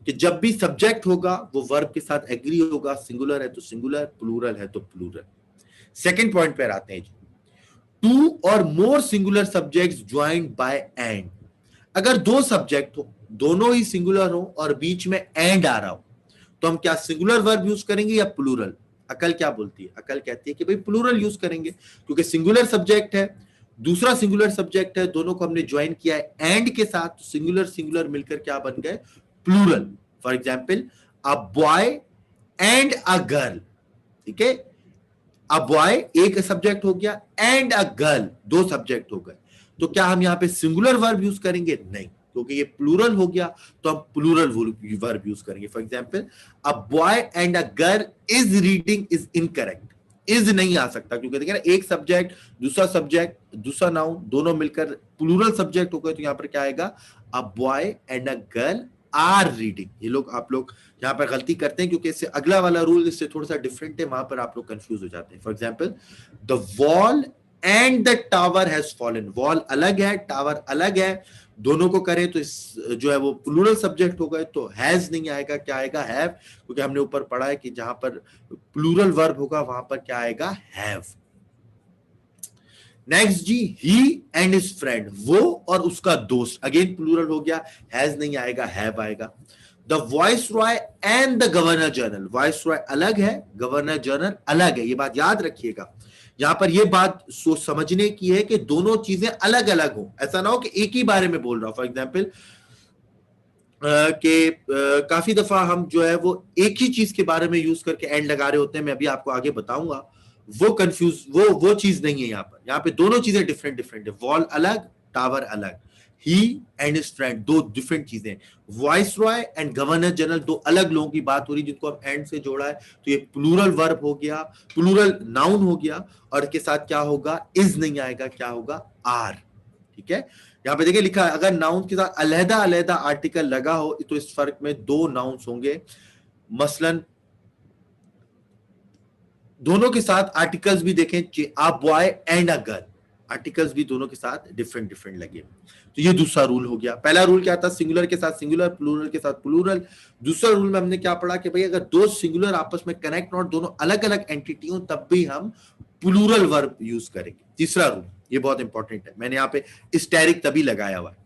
कि जब भी सब्जेक्ट होगा वो वर्ब के साथ एग्री होगा, सिंगुलर है तो सिंगुलर, प्लूरल है तो प्लूरल। सेकंड पॉइंट पे आते हैं जी, two or more singular subjects joined by and, अगर दो सब्जेक्ट हो, दोनों ही सिंगुलर हो और बीच में एंड आ रहा हो, तो हम क्या सिंगुलर वर्ब यूज करेंगे या प्लूरल? अकल क्या बोलती है? अकल कहती है कि भाई प्लूरल यूज करेंगे, क्योंकि सिंगुलर सब्जेक्ट है, दूसरा सिंगुलर सब्जेक्ट है, दोनों को हमने ज्वाइन किया है एंड के साथ, तो सिंगुलर सिंगुलर मिलकर क्या बन गए, plural. For example a boy and a girl, ठीक है, अ बॉय एक सब्जेक्ट हो गया, एंड अ गर्ल दो सब्जेक्ट हो गए, तो क्या हम यहां पे सिंगुलर वर्ब यूज करेंगे? नहीं, क्योंकि ये प्लूरल हो गया तो हम प्लूरल वर्ब यूज करेंगे। For example a boy and a girl is reading is incorrect, is नहीं आ सकता, क्योंकि देखिए ना, एक सब्जेक्ट दूसरा नाउन दोनों मिलकर प्लूरल सब्जेक्ट हो गए, तो यहां पर क्या आएगा, a boy and a girl are reading. ये लोग आप लोग यहाँ पर गलती करते हैं, क्योंकि इससे अगला वाला रूल इससे थोड़ा सा डिफरेंट है, वहां पर आप लोग कंफ्यूज हो जाते हैं। For example the wall and the tower has fallen, wall अलग है, टावर अलग है, दोनों को करें तो इस जो है वो प्लूरल सब्जेक्ट हो गए, तो हैज नहीं आएगा, क्या आएगा, हैव, क्योंकि हमने ऊपर पढ़ा है कि जहां पर प्लूरल वर्ब होगा वहां पर क्या आएगा, हैव। नेक्स्ट जी, ही एंड हिज फ्रेंड, वो और उसका दोस्त, अगेन प्लूरल हो गया, हैज नहीं आएगा, हैव आएगा। The voice Roy and the governor general, voice Roy अलग है, गवर्नर जनरल अलग है, ये बात याद रखिएगा। यहां पर ये बात सोच समझने की है कि दोनों चीजें अलग अलग हो, ऐसा ना हो कि एक ही बारे में बोल रहा हूं। फॉर एग्जाम्पल कि काफी दफा हम जो है वो एक ही चीज के बारे में यूज करके एंड लगा रहे होते हैं, मैं अभी आपको आगे बताऊंगा, वो कंफ्यूज वो चीज नहीं है यहाँ पे दोनों चीजें डिफरेंट डिफरेंट है, वॉल अलग, टावर अलग, ही एंड हिज फ्रेंड दो डिफरेंट चीजें, voice Roy and governor general दो अलग लोगों की बात हो रही, जिनको हम एंड से जोड़ा है, तो ये प्लूरल वर्ब हो गया, प्लूरल नाउन हो गया, और के साथ क्या होगा, इज नहीं आएगा, क्या होगा, आर। ठीक है, यहां पे देखिए लिखा है, अगर नाउन के साथ अलहदा अलहदा आर्टिकल लगा हो तो इस फर्क में दो नाउन्स होंगे, मसलन दोनों के साथ आर्टिकल्स भी देखें, आ boy and a girl, articles भी दोनों के साथ डिफरेंट डिफरेंट लगे, तो ये दूसरा रूल हो गया। पहला रूल क्या था, सिंगुलर के साथ सिंगुलर, प्लूरल के साथ प्लूरल। दूसरा रूल में हमने क्या पढ़ा कि भाई अगर दो सिंगुलर आपस में कनेक्ट और दोनों अलग अलग एंटिटी हो तब भी हम प्लूरल वर्ब यूज करेंगे। तीसरा रूल, ये बहुत इंपॉर्टेंट है, मैंने यहाँ पे स्टेरिक तभी लगाया हुआ है,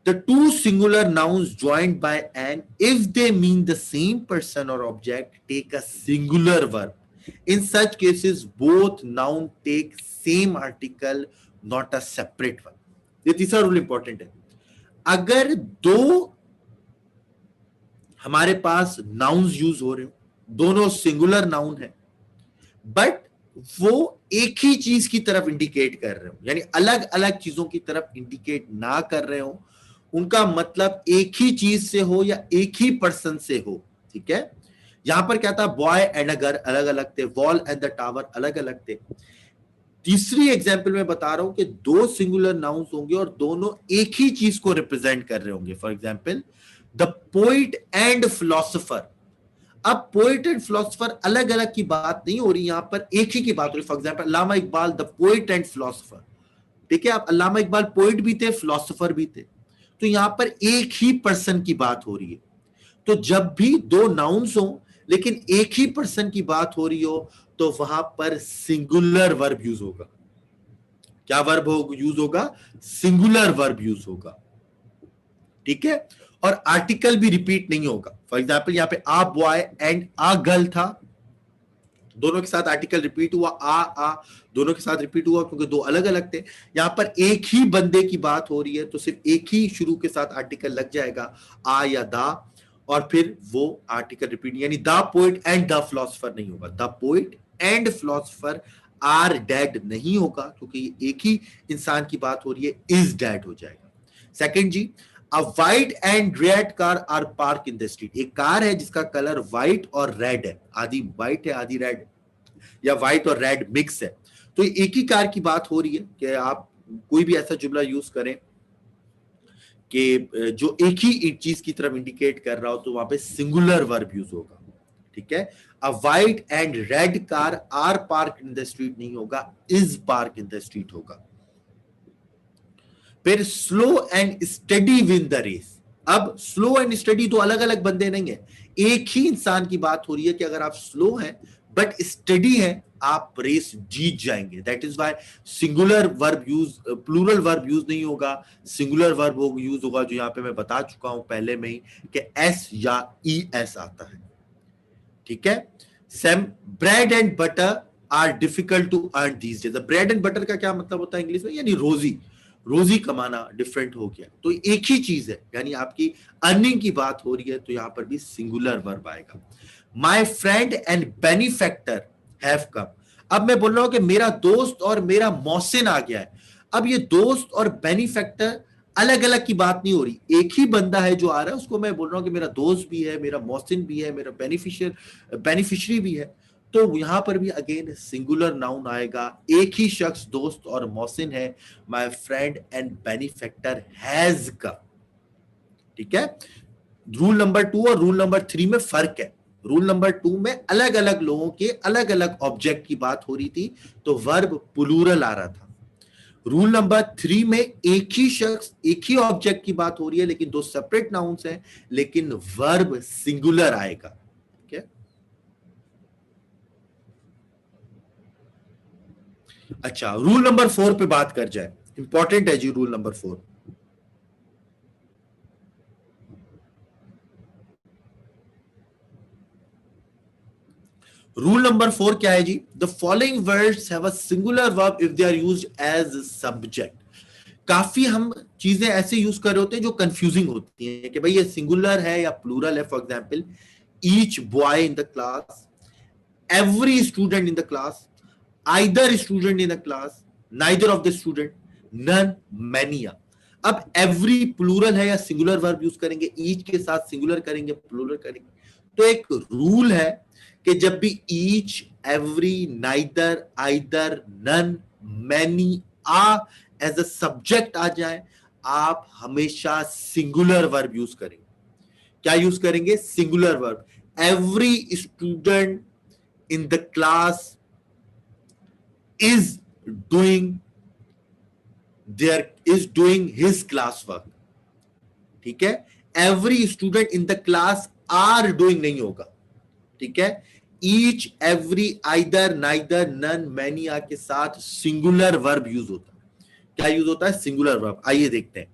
the two singular nouns joined by an, if they mean the same person or object, take a singular verb. In such cases, both noun take same article, not a separate one. ये तीसरा रूल इंपॉर्टेंट है, अगर दो हमारे पास नाउन्स यूज हो रहे हो, दोनों सिंगुलर नाउन है, बट वो एक ही चीज की तरफ इंडिकेट कर रहे हो, यानी अलग अलग चीजों की तरफ इंडिकेट ना कर रहे हो, उनका मतलब एक ही चीज से हो या एक ही पर्सन से हो। ठीक है, यहां पर क्या था, बॉय एंड अ गर्ल अलग अलग थे, वॉल एंड द टावर अलग अलग थे। तीसरी एग्जांपल में बता रहा हूं कि दो सिंगुलर नाउन्स होंगे और दोनों एक ही चीज को रिप्रेजेंट कर रहे होंगे। For example the poet and philosopher, अब पोइट एंड फिलोसोफर अलग अलग की बात नहीं हो रही, यहां पर एक ही की बात हो रही। For example Allama Iqbal the poet and philosopher, ठीक है, आप अल्लामा इकबाल पोइट भी थे, फिलोसोफर भी थे, तो यहां पर एक ही पर्सन की बात हो रही है। तो जब भी दो नाउन्स हो लेकिन एक ही पर्सन की बात हो रही हो तो वहां पर सिंगुलर वर्ब यूज होगा। क्या वर्ब यूज होगा, सिंगुलर वर्ब यूज होगा। ठीक है, और आर्टिकल भी रिपीट नहीं होगा। फॉर एग्जाम्पल यहां पे a boy and a girl था, दोनों के साथ आर्टिकल रिपीट हुआ, आ दोनों के साथ रिपीट हुआ क्योंकि दो अलग अलग थे। यहां पर एक ही बंदे की बात हो रही है तो सिर्फ एक ही शुरू के साथ आर्टिकल लग जाएगा, आ या दा, और फिर वो आर्टिकल रिपीट, यानी the poet and the philosopher नहीं होगा, the poet and philosopher are dead नहीं होगा क्योंकि एक ही इंसान की बात हो रही है, इज डेड हो जाएगा। सेकंड जी, a white and red car are park in the street. एक कार है जिसका कलर व्हाइट और रेड है, आधी व्हाइट है आधी रेड, या व्हाइट और रेड मिक्स है। तो एक ही कार की बात हो रही है कि आप कोई भी ऐसा जुमला यूज करें कि जो एक ही चीज की तरफ इंडिकेट कर रहा हो, तो वहां पे सिंगुलर वर्ब यूज होगा। ठीक है, a white and red car are park in the street नहीं होगा, is park in the street होगा। फिर slow and steady win the race. अब स्लो एंड स्टडी दो अलग अलग बंदे नहीं है, एक ही इंसान की बात हो रही है कि अगर आप स्लो हैं बट स्टडी है, आप रेस जीत जाएंगे। That is why singular verb use, plural verb use नहीं होगा, सिंगुलर वर्ब यूज होगा, जो यहां पे मैं बता चुका हूं पहले में ही कि एस या ई एस आता है। ठीक है, same bread and butter are difficult to earn these days. Bread and butter का क्या मतलब होता है इंग्लिश में, यानी रोजी, रोजी कमाना डिफरेंट हो गया। तो एक ही चीज है, यानी आपकी अर्निंग की बात हो रही है, तो यहां पर भी सिंगुलर वर्ब आएगा। My friend and benefactor have come. अब मैं बोल रहा हूं कि मेरा दोस्त और मेरा मौसिन आ गया है। अब ये दोस्त और बेनिफैक्टर अलग अलग की बात नहीं हो रही, एक ही बंदा है जो आ रहा है, उसको मैं बोल रहा हूं कि मेरा दोस्त भी है, मेरा मौसिन भी है, मेरा बेनिफिशियरी भी है। तो यहां पर भी अगेन सिंगुलर नाउन आएगा, एक ही शख्स दोस्त और मौसिन है। My friend and benefactor has come. ठीक है, रूल नंबर 2 और रूल नंबर 3 में फर्क है। रूल नंबर 2 में अलग अलग लोगों के अलग अलग ऑब्जेक्ट की बात हो रही थी, तो वर्ब प्लूरल आ रहा था। रूल नंबर 3 में एक ही शख्स एक ही ऑब्जेक्ट की बात हो रही है, लेकिन दो सेपरेट नाउन्स हैं, लेकिन वर्ब सिंगुलर आएगा। ठीक है, अच्छा रूल नंबर 4 पे बात कर जाए, इंपॉर्टेंट है जी रूल नंबर 4। रूल नंबर 4 क्या है जी, the following words have a singular verb if they are used as subject. काफी हम चीजें ऐसे यूज कर रहे होते हैं जो कंफ्यूजिंग होती हैं कि भाई ये सिंगुलर है या प्लूरल है। For example, each boy in the class, every student in the class, either student in the class, neither of the student, none, many. अब एवरी प्लूरल है या सिंगुलर वर्ब यूज करेंगे, ईच के साथ सिंगुलर करेंगे, प्लूरल करेंगे। तो एक रूल है कि जब भी each, every, neither, either, none, many a as a subject आ जाए, आप हमेशा सिंगुलर वर्ब यूज करेंगे। क्या यूज करेंगे, singular verb. Every student in the class is doing his class work. ठीक है, every student in the class are doing नहीं होगा। ठीक है, each, every, either, neither, none, many के साथ सिंगुलर वर्ब यूज होता है। क्या यूज होता है, सिंगुलर वर्ब। आइए देखते हैं।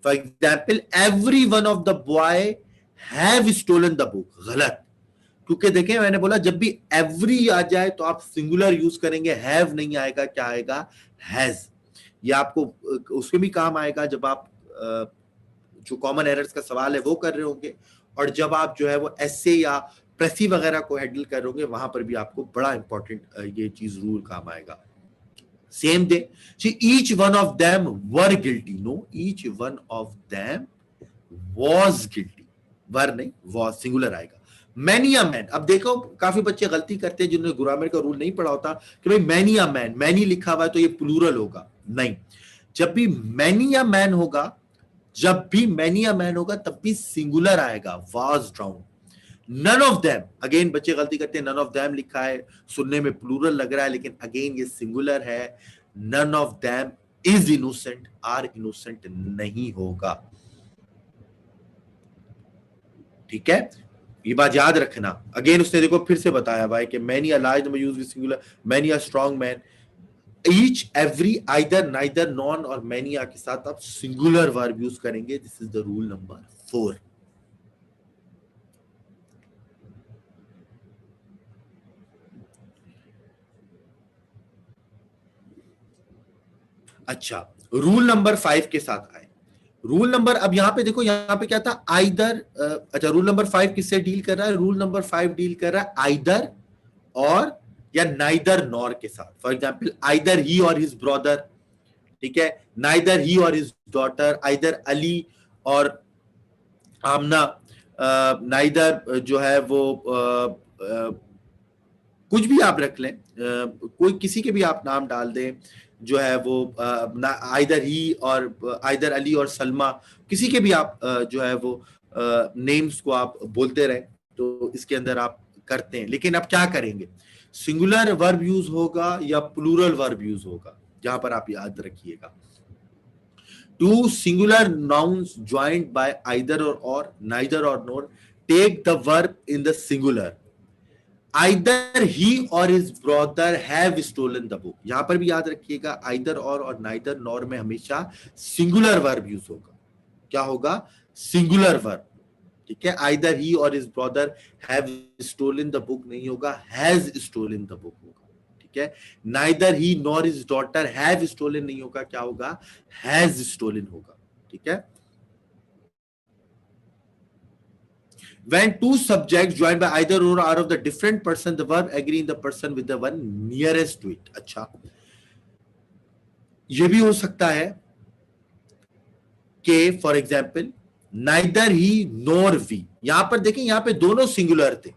For example, every one of the boy have stolen the book. गलत, क्योंकि देखें मैंने बोला जब भी एवरी आ जाए तो आप सिंगुलर यूज करेंगे, हैव नहीं आएगा, क्या आएगा, हैज। ये आपको उसके भी काम आएगा जब आप जो कॉमन एरर्स का सवाल है वो कर रहे होंगे, और जब आप जो है वो एसे या प्रेसी वगैरह को हैंडल कर रहे होंगे, वहां पर भी आपको बड़ा इंपॉर्टेंट ये चीज रूल काम आएगा। Same day, see, each one of them were guilty. No, each one of them was guilty. वर नहीं, was सिंगुलर आएगा। Many a man. अब देखो काफी बच्चे गलती करते हैं जिन्होंने ग्रामर का रूल नहीं पढ़ा होता कि भाई मैनी अ मैन, मैनी लिखा हुआ है तो ये प्लूरल होगा। नहीं, जब भी मैनी अ मैन होगा, जब भी मैनी अ मैन होगा तब भी सिंगुलर आएगा, was drowned। None of them, again बच्चे गलती करते हैं, नन ऑफ देम लिखा है, सुनने में प्लूरल लग रहा है, लेकिन अगेन ये सिंगुलर है। None of them is innocent, are innocent नहीं होगा। ठीक है, ये बात याद रखना। अगेन उसने देखो फिर से बताया भाई कि many a large number use with singular, many a strong man. Each, every, either, neither, non और मैनी के साथ आप सिंगुलर वर्ब यूज करेंगे। This is the rule number 4। अच्छा, रूल नंबर 5 के साथ आए। रूल नंबर, अब यहां पे देखो, यहां पे क्या था, आइदर। अच्छा, रूल नंबर 5 किससे डील कर रहा है, रूल नंबर 5 डील कर रहा है आइदर और या नाइदर नॉर के साथ। फॉर एग्जाम्पल आइदर ही और हिज ब्रदर, ठीक है, नाइदर ही और हिज डॉटर, आइदर अली और आमना, नाइदर जो है वो कुछ भी आप रख लें, कोई किसी के भी आप नाम डाल दें, जो है वो आइदर ही और आइदर अली और सलमा, किसी के भी आप जो है वो नेम्स को आप बोलते रहे, तो इसके अंदर आप करते हैं। लेकिन अब क्या करेंगे, सिंगुलर वर्ब यूज होगा या प्लूरल वर्ब यूज होगा, जहां पर आप याद रखिएगा, two singular nouns joined by either or neither or nor take the verb in the singular, either he और his brother have stolen the book. यहां पर भी याद रखिएगा आइदर और नाइदर नॉर में हमेशा सिंगुलर वर्ब यूज होगा। क्या होगा, सिंगुलर वर्ब, ठीक है। आइदर ही और his brother have stolen the book नहीं होगा, हैज स्टोलन द बुक होगा, ठीक है। Neither he nor his daughter have stolen नहीं होगा, क्या होगा, हैज स्टोलन होगा, ठीक है। When two subjects joined by either or are of the different person, the verb agree in the person with the one nearest to it। अच्छा, ये भी हो सकता है कि for example neither he nor we, यहां पर देखें, यहां पे दोनों सिंगुलर थे,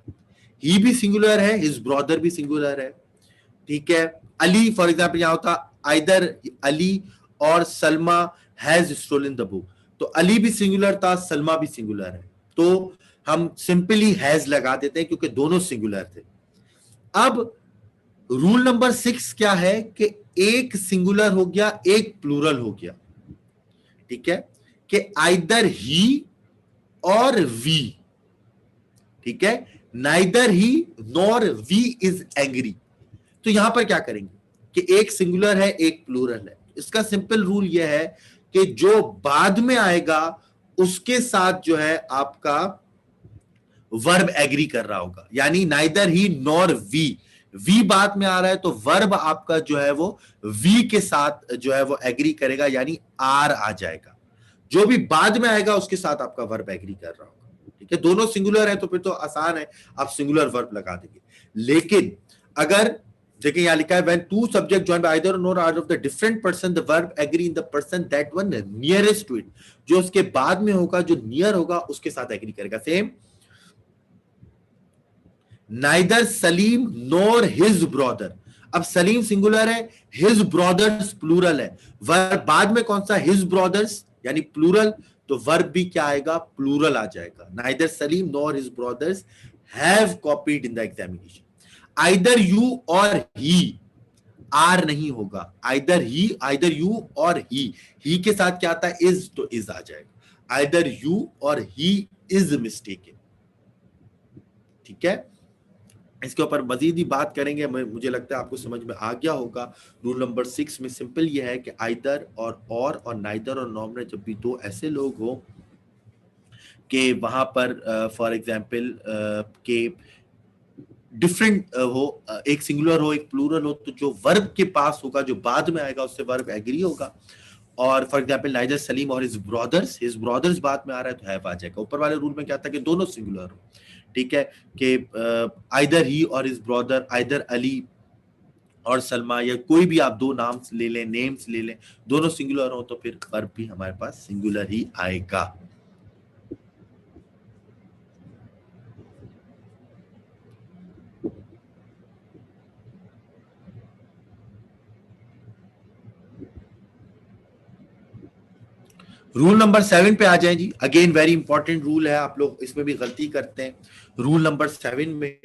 ही भी सिंगुलर है, हिज ब्रदर भी सिंगुलर है, ठीक है। अली फॉर एग्जाम्पल यहां होता आइदर अली और Salma has stolen the book, तो अली भी सिंगुलर था, सलमा भी सिंगुलर है, तो हम सिंपली हैज लगा देते हैं क्योंकि दोनों सिंगुलर थे। अब रूल नंबर 6 क्या है कि एक सिंगुलर हो गया, एक प्लूरल हो गया, ठीक है, कि आइदर ही और वी, ठीक है, neither he nor we is angry. तो यहां पर क्या करेंगे कि एक सिंगुलर है, एक प्लूरल है। इसका सिंपल रूल यह है कि जो बाद में आएगा उसके साथ जो है आपका वर्ब एग्री कर रहा होगा, यानी neither he nor we, we बाद में आ रहा है तो वर्ब आपका जो है वो वी के साथ जो है वो एग्री करेगा, यानी आर आ जाएगा। जो भी बाद में आएगा उसके साथ आपका वर्ब एग्री कर रहा होगा, ठीक है। दोनों सिंगुलर है तो फिर तो आसान है, आप सिंगुलर वर्ब लगा देंगे। लेकिन अगर देखिए यहां लिखा है when two subject joined by either or nor are of the different person the verb agree in the person that one nearest to it, जो उसके बाद में होगा, जो नियर होगा उसके साथ एग्री करेगा। सेम नाइदर सलीम नोर हिज ब्रदर, अब सलीम सिंगुलर है, हिज ब्रदर्स प्लूरल है, वर्ब बाद में कौन सा, हिज ब्रदर्स यानी प्लूरल, तो वर्ब भी क्या आएगा, प्लूरल आ जाएगा। Neither Salim NOR his brothers have copied in the examination. Either you और ही, आर नहीं होगा, आइदर ही, आइदर यू और ही के साथ क्या आता है, इज, तो इज आ जाएगा। आइदर यू और ही इज मिस्टेकन, ठीक है। इसके ऊपर मजीद ही बात करेंगे, मुझे लगता है आपको समझ में आ गया होगा। रूल नंबर 6 में सिंपल यह है कि आइदर और नाइदर और नॉर में जब भी दो ऐसे लोग हो कि वहां पर फॉर एग्जांपल के डिफरेंट हो, एक सिंगुलर हो एक प्लूरल हो, तो जो वर्ब के पास होगा, जो बाद में आएगा उससे वर्ब एग्री होगा। और फॉर एग्जांपल नाइदर सलीम और हिज ब्रदर्स बाद में आ रहा है तो हैव आ जाएगा। ऊपर वाले रूल में क्या था कि दोनों सिंगुलर हो, ठीक है, कि आइदर ही और हिज ब्रदर, आइदर अली और सलमा, या कोई भी आप दो नाम ले लें, नेम्स ले लें, दोनों सिंगुलर हो तो फिर वर्ब भी हमारे पास सिंगुलर ही आएगा। रूल नंबर 7 पे आ जाए जी। अगेन वेरी इंपॉर्टेंट रूल है, आप लोग इसमें भी गलती करते हैं। रूल नंबर 7 में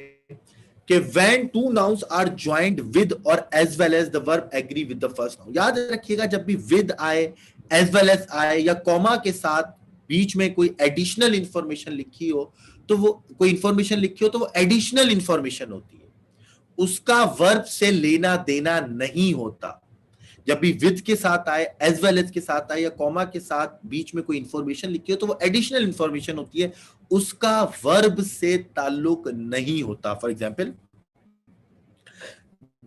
कि when two nouns are joined with or as well as the verb agree with the first noun, याद रखिएगा जब भी with आए, as well as आए, या कॉमा के साथ बीच में कोई एडिशनल इंफॉर्मेशन लिखी हो, तो वो कोई इंफॉर्मेशन लिखी हो तो वो एडिशनल इंफॉर्मेशन होती है, उसका वर्ब से लेना देना नहीं होता। जब भी विद के साथ आए, एज वेल एज के साथ आए, या कॉमा के साथ बीच में कोई इंफॉर्मेशन लिखी हो तो वो एडिशनल इंफॉर्मेशन होती है, उसका वर्ब से ताल्लुक नहीं होता। For example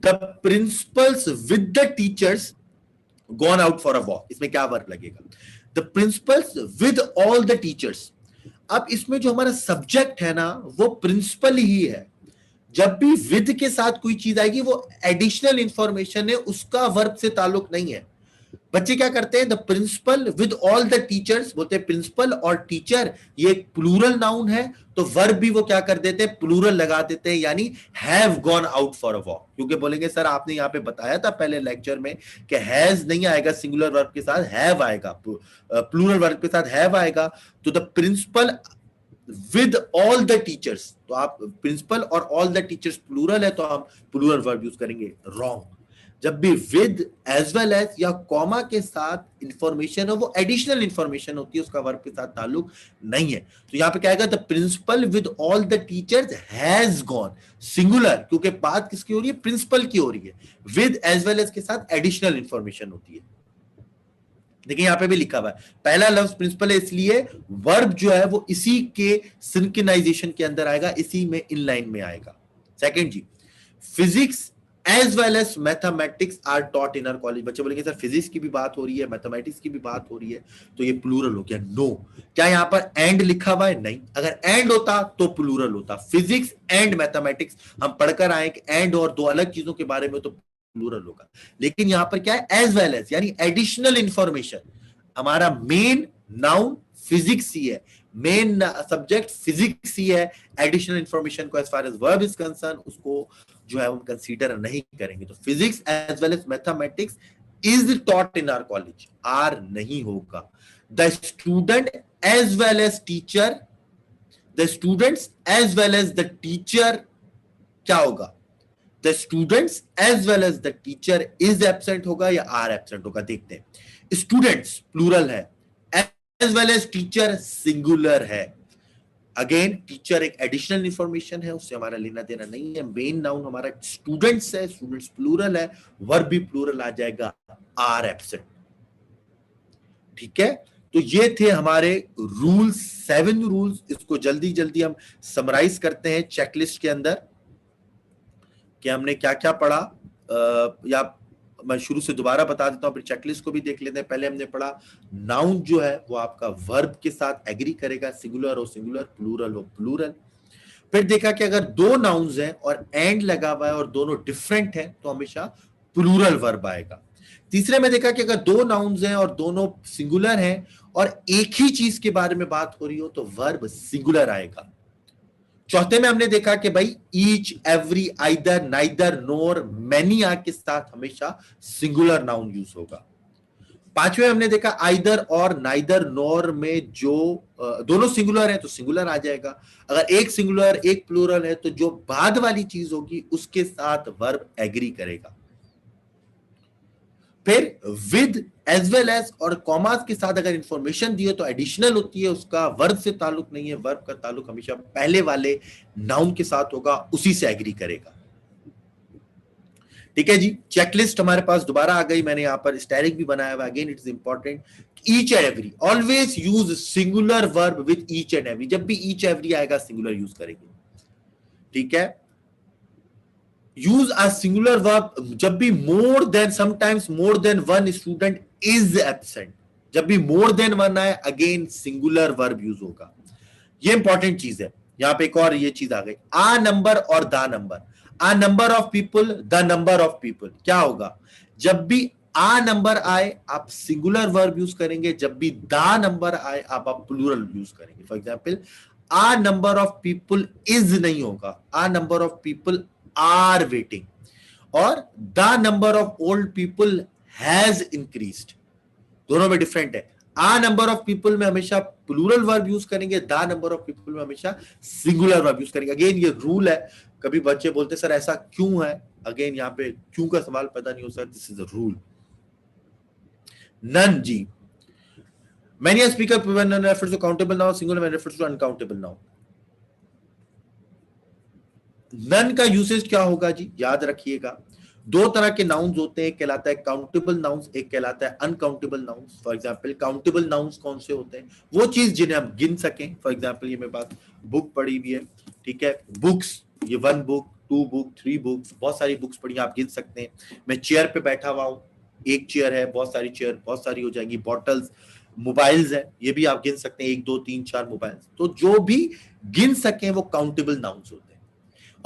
the principles with the teachers gone out for a walk, इसमें क्या वर्ब लगेगा, the principles with all the teachers. अब इसमें जो हमारा सब्जेक्ट है ना वो प्रिंसिपल ही है, जब भी विद के साथ कोई चीज आएगी वो एडिशनल इंफॉर्मेशन है, उसका वर्ब से ताल्लुक नहीं है। बच्चे क्या करते हैं, the principal with all the teachers, बोलते हैं प्रिंसिपल और टीचर ये प्लूरल नाउन है, तो वर्ब भी वो क्या कर देते हैं, प्लूरल लगा देते हैं, यानी have gone out for a walk. क्योंकि बोलेंगे सर आपने यहां पे बताया था पहले लेक्चर में कि हैज नहीं आएगा सिंगुलर वर्ब के साथ, हैव आएगा, प्लूरल वर्ब के साथ हैव आएगा। तो the principal with all the teachers, तो आप प्रिंसिपल और ऑल द टीचर्स प्लूरल है तो हम प्लूरल वर्ब यूज करेंगे, रॉन्ग। जब भी विद एज वेल एज या कॉमा के साथ इंफॉर्मेशन हो वो एडिशनल इंफॉर्मेशन होती है, उसका वर्ब के साथ ताल्लुक नहीं है। तो यहां पे क्या आएगा, the principal with all the teachers has gone, singular, क्योंकि बात किसकी हो रही है, प्रिंसिपल की हो रही है। विद एज वेल एज के साथ एडिशनल इंफॉर्मेशन होती है। देखिए यहां पे भी लिखा हुआ है पहला लफ्ज प्रिंसिपल है, इसलिए वर्ब जो है वो इसी के सिंक्रोनाइजेशन के अंदर आएगा, इसी में इन लाइन में आएगा। सेकंड जी, physics as well as mathematics are taught in our college. बच्चे बोलेंगे सर फिजिक्स की भी बात हो रही है, मैथमेटिक्स की भी बात हो रही है, तो ये प्लूरल हो गया। नो, क्या यहां पर एंड लिखा हुआ है? नहीं। अगर एंड होता तो प्लूरल होता। फिजिक्स एंड मैथमेटिक्स हम पढ़कर आए कि एंड और दो अलग चीजों के बारे में तो प्लूरल होगा, लेकिन यहां पर क्या है, एज वेल एज, यानी एडिशनल इंफॉर्मेशन। हमारा मेन नाउन फिजिक्स ही है, मेन सब्जेक्ट फिजिक्स ही है, एडिशनल इंफॉर्मेशन को as far as verb is concern उसको जो है हम कंसीडर नहीं करेंगे। तो physics as well as mathematics is taught in our college, are नहीं होगा। The student as well as teacher, the students as well as the teacher क्या होगा, the students as well as the teacher is absent होगा या आर एब्सेंट होगा। देखते हैं, स्टूडेंट्स प्लूरल है, as well as teacher singular है। अगेन टीचर एक एडिशनल इंफॉर्मेशन है, उससे हमारा लेना देना नहीं है। मेन नाउन हमारा स्टूडेंट्स है, स्टूडेंट्स प्लूरल है, वर्ब भी प्लूरल आ जाएगा, आर एब्सेंट। ठीक है, तो ये थे हमारे रूल्स, 7 रूल्स। इसको जल्दी जल्दी हम समराइज करते हैं चेकलिस्ट के अंदर कि हमने क्या क्या पढ़ा, या मैं शुरू से दोबारा बता देता हूं, फिर चेकलिस्ट को भी देख लेते हैं। पहले हमने पढ़ा नाउन जो है वो आपका वर्ब के साथ एग्री करेगा, सिंगुलर हो सिंगुलर, प्लूरल हो प्लूरल। फिर देखा कि अगर दो नाउन्स हैं और एंड लगा हुआ है और दोनों डिफरेंट हैं तो हमेशा प्लूरल वर्ब आएगा। तीसरे में देखा कि अगर दो नाउन्स हैं और दोनों सिंगुलर हैं और एक ही चीज के बारे में बात हो रही हो तो वर्ब सिंगुलर आएगा। चौथे में हमने देखा कि भाई each, every, either, neither, nor, many are के साथ हमेशा सिंगुलर नाउन यूज होगा। पांचवें हमने देखा आइदर और नाइदर नोर में जो दोनों सिंगुलर है तो सिंगुलर आ जाएगा। अगर एक सिंगुलर एक प्लूरल है तो जो बाद वाली चीज होगी उसके साथ वर्ब एग्री करेगा। फिर विद, एज वेल एज और कॉमास के साथ अगर इंफॉर्मेशन दी हो तो एडिशनल होती है, उसका वर्ब से ताल्लुक नहीं है। वर्ब का ताल्लुक हमेशा पहले वाले नाउन के साथ होगा, उसी से एग्री करेगा। ठीक है जी, चेकलिस्ट हमारे पास दोबारा आ गई, मैंने यहां पर स्टैरिक भी बनाया हुआ। Again it is important, each and every, always use singular verb with each and every. जब भी ईच एवरी आएगा सिंगुलर यूज करेंगे। ठीक है, यूज अ सिंगुलर वर्ब जब भी more than, sometimes more than one student is absent. जब भी मोर देन वन आए अगेन सिंगुलर वर्ब यूज होगा। ये इंपॉर्टेंट चीज है। यहां पे एक और ये चीज आ गई, आ नंबर और the number. A number of people, the number of people, क्या होगा, जब भी आ नंबर आए आप सिंगुलर वर्ब यूज करेंगे, जब भी द नंबर आए आप प्लूरल यूज करेंगे। For example, a number of people is नहीं होगा, a number of people are waiting, और the number of old people has increased. दोनों में डिफरेंट है। आ नंबर ऑफ पीपल में हमेशा प्लूरल वर्ब यूज करेंगे, द नंबर ऑफ पीपल में हमेशा सिंगुलर वर्ब यूज करेंगे। अगेन ये रूल है, कभी बच्चे बोलते सर ऐसा क्यों है, अगेन यहाँ पे क्यों का सवाल पैदा नहीं हो सकता, this is a rule. None जी, many a speaker when none refers to countable noun, singular when refers to uncountable noun। None का यूसेज क्या होगा जी, याद रखिएगा, दो तरह के नाउन्स होते हैं, एक कहलाता है काउंटेबल नाउन्स, एक कहलाता है uncountable nouns. For example countable nouns कौन से होते हैं, वो चीज जिन्हें हम गिन सकें। फॉर एग्जांपल ये मेरे पास बुक पड़ी हुई है, ठीक है, बुक्स, ये 1 बुक, 2 बुक, 3 बुक्स, बहुत सारी बुक्स पड़ी, आप गिन सकते हैं। मैं चेयर पे बैठा हुआ हूँ, एक चेयर है, बहुत सारी चेयर, बहुत सारी हो जाएंगी। बॉटल्स, मोबाइल्स है, ये भी आप गिन सकते हैं, 1 2 3 4 मोबाइल्स। तो जो भी गिन सकें वो काउंटेबल नाउन्स होते हैं।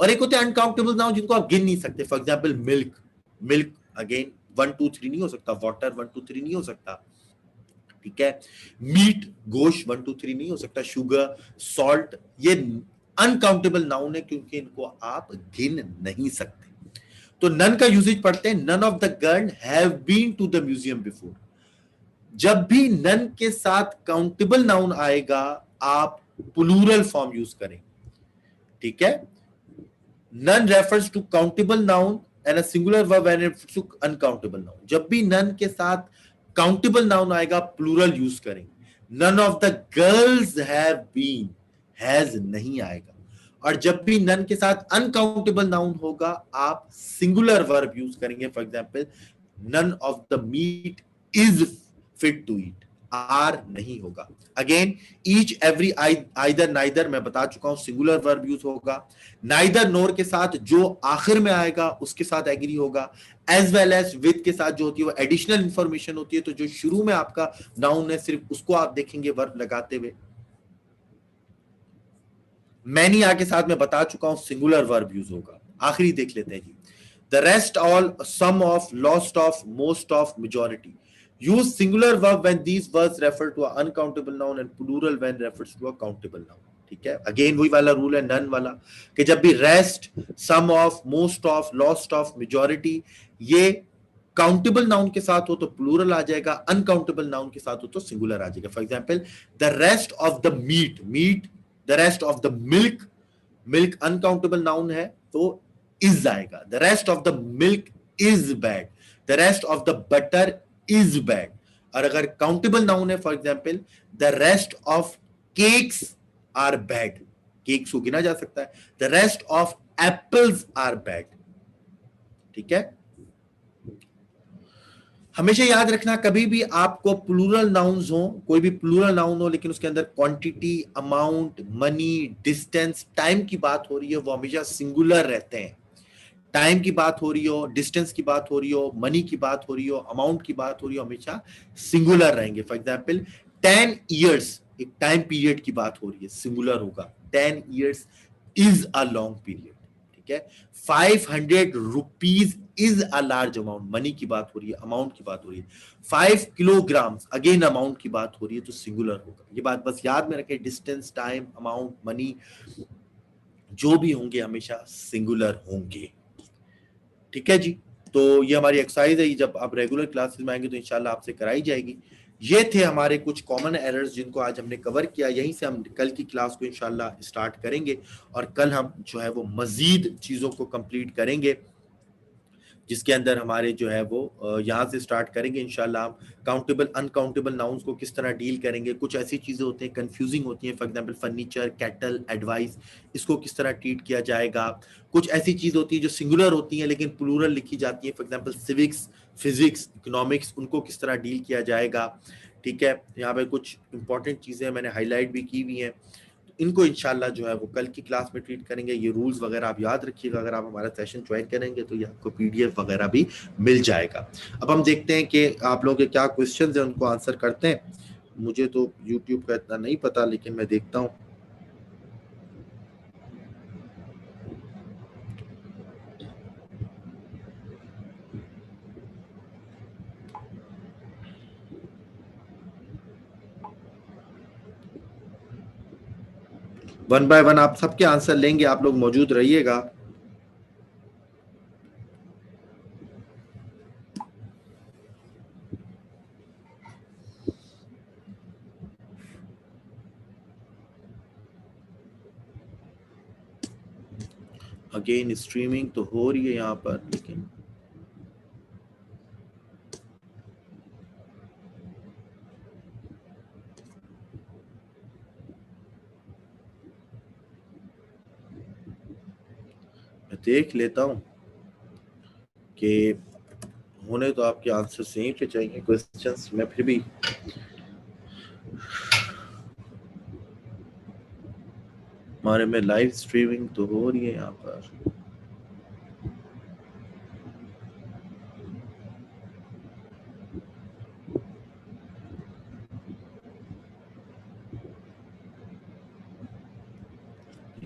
और एक होते हैं अनकाउंटेबल नाउन जिनको आप गिन नहीं सकते। For example milk, milk again 1 2 3 नहीं हो सकता। वाटर 1 2 3 नहीं हो सकता, ठीक है। मीट, गोश्त 1 2 3 नहीं हो सकता। शुगर, सॉल्ट, ये अनकाउंटेबल नाउन है क्योंकि इनको आप गिन नहीं सकते। तो नन का यूजेज पढ़ते हैं। None of the girl have been to the museum before. जब भी नन के साथ काउंटेबल नाउन आएगा आप प्लूरल फॉर्म यूज करें, ठीक है। None refers to countable noun and a singular verb when it to uncountable noun. जब भी नन के साथ काउंटेबल नाउन आएगा प्लूरल यूज करें। None of the girls have been, has नहीं आएगा। और जब भी नन के साथ अनकाउंटेबल नाउन होगा आप सिंगुलर वर्ब यूज करेंगे। For example none of the meat is fit to eat, are नहीं होगा। Again each every either neither मैं बता चुका हूं सिंगुलर वर्ब यूज होगा। नाइदर नोर के साथ जो आखिर में आएगा उसके साथ एग्री होगा। एज वेल एज विद के साथ जो होती है वो एडिशनल इंफॉर्मेशन होती है, तो जो शुरू में आपका नाउन है सिर्फ उसको आप देखेंगे वर्ब लगाते हुए। मैनी आके साथ मैं बता चुका हूं सिंगुलर वर्ब यूज होगा। आखिरी देख लेते हैं जी। The rest all, some of, लॉस्ट of, most of, majority. Use singular verb when these words refer to a uncountable noun and plural when refers to a countable noun, ठीक है। अगेन वही वाला रूल है नन वाला कि जब भी rest, some of, most of, लॉस्ट ऑफ, मेजॉरिटी ये काउंटेबल नाउन के साथ हो तो प्लूरल आ जाएगा, अनकाउंटेबल नाउन के साथ हो तो सिंगुलर आ जाएगा। For example the rest of the meat, meat, the rest of the milk, milk uncountable noun है तो इज आएगा। The rest of the milk is bad, the rest of the butter is bad. और अगर काउंटेबल नाउन है for example the rest of cakes are bad, cakes को गिना जा सकता है। The rest of apples are bad, ठीक है। हमेशा याद रखना कभी भी आपको प्लूरल नाउन्स हो, कोई भी प्लूरल नाउन हो लेकिन उसके अंदर quantity, amount, money, distance, time की बात हो रही है वो हमेशा सिंगुलर रहते हैं। टाइम की बात हो रही हो, डिस्टेंस की बात हो रही हो, मनी की बात हो रही हो, अमाउंट की बात हो रही हो, हमेशा सिंगुलर रहेंगे। फॉर एग्जाम्पल 10 ईयर्स एक टाइम पीरियड की बात हो रही है, सिंगुलर होगा। 10 years is a long period, ठीक है। 500 rupees is a large amount, money की बात हो रही है, अमाउंट की बात हो रही है। 5 किलोग्राम अगेन अमाउंट की बात हो रही है तो सिंगुलर होगा। ये बात बस याद में रखें, डिस्टेंस, टाइम, अमाउंट, मनी जो भी होंगे हमेशा सिंगुलर होंगे, ठीक है जी। तो ये हमारी एक्सरसाइज है, जब आप रेगुलर क्लासेस में आएंगे तो इंशाल्लाह आपसे कराई जाएगी। ये थे हमारे कुछ कॉमन एरर्स जिनको आज हमने कवर किया। यहीं से हम कल की क्लास को इंशाल्लाह स्टार्ट करेंगे और कल हम जो है वो मजीद चीज़ों को कंप्लीट करेंगे जिसके अंदर हमारे जो है वो यहाँ से स्टार्ट करेंगे इंशाल्लाह। हम काउंटेबल अनकाउंटेबल नाउन्स को किस तरह डील करेंगे। कुछ ऐसी चीज़ें होती हैं कंफ्यूजिंग होती हैं, for example furniture, cattle, advice, इसको किस तरह ट्रीट किया जाएगा। कुछ ऐसी चीज़ होती है जो सिंगुलर होती हैं लेकिन प्लूरल लिखी जाती है, for example civics, physics, economics, उनको किस तरह डील किया जाएगा, ठीक है। यहाँ पे कुछ इंपॉर्टेंट चीज़ें मैंने हाईलाइट भी की हुई हैं, इनको इंशाल्लाह जो है वो कल की क्लास में ट्रीट करेंगे। ये रूल्स वगैरह आप याद रखिएगा, अगर आप हमारा सेशन ज्वाइन करेंगे तो ये आपको पीडीएफ वगैरह भी मिल जाएगा। अब हम देखते हैं कि आप लोगों के क्या क्वेश्चंस हैं, उनको आंसर करते हैं। मुझे तो यूट्यूब का इतना नहीं पता लेकिन मैं देखता हूँ। वन बाय वन आप सबके आंसर लेंगे, आप लोग मौजूद रहिएगा। अगेन स्ट्रीमिंग तो हो रही है यहाँ पर, लेकिन मैं देख लेता हूँ कि होने तो आपके आंसर यहीं पे चाहिए क्वेश्चंस में, फिर भी हमारे में लाइव स्ट्रीमिंग तो हो रही है यहाँ पर।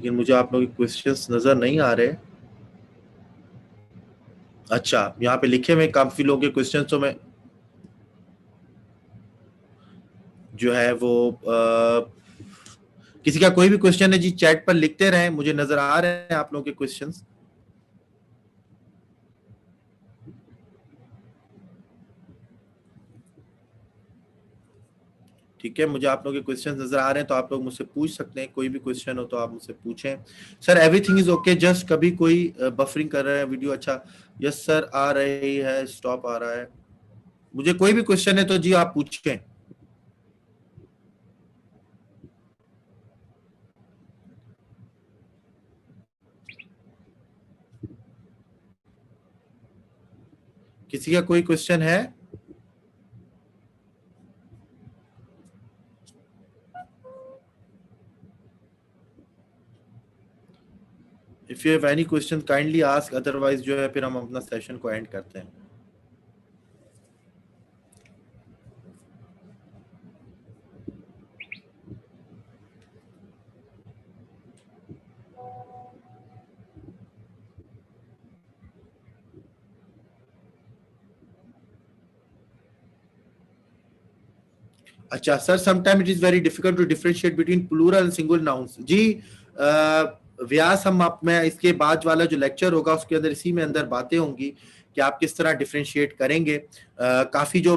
लेकिन मुझे आप लोगों के क्वेश्चंस नजर नहीं आ रहे। अच्छा, यहाँ पे लिखे हुए काफी लोगों के क्वेश्चन, तो मैं जो है वो किसी का कोई भी क्वेश्चन है जी चैट पर लिखते रहें, मुझे नजर आ रहे हैं आप लोगों के क्वेश्चंस। ठीक है, मुझे आप लोगों के क्वेश्चन नजर आ रहे हैं, तो आप लोग मुझसे पूछ सकते हैं, कोई भी क्वेश्चन हो तो आप मुझसे पूछें। Sir everything is okay, just कभी कोई बफरिंग कर रहा है वीडियो। अच्छा, यस सर आ रही है, स्टॉप आ रहा है। मुझे कोई भी क्वेश्चन है तो जी आप पूछें। किसी का कोई क्वेश्चन है? If you have any question kindly ask, otherwise जो है फिर हम अपना सेशन को एंड करते हैं। अच्छा sir, sometime it is very difficult to differentiate between plural and singular nouns. जी व्यास, हम आप में इसके बाद वाला जो लेक्चर होगा उसके अंदर इसी में अंदर बातें होंगी कि आप किस तरह डिफरेंशिएट करेंगे। काफी जो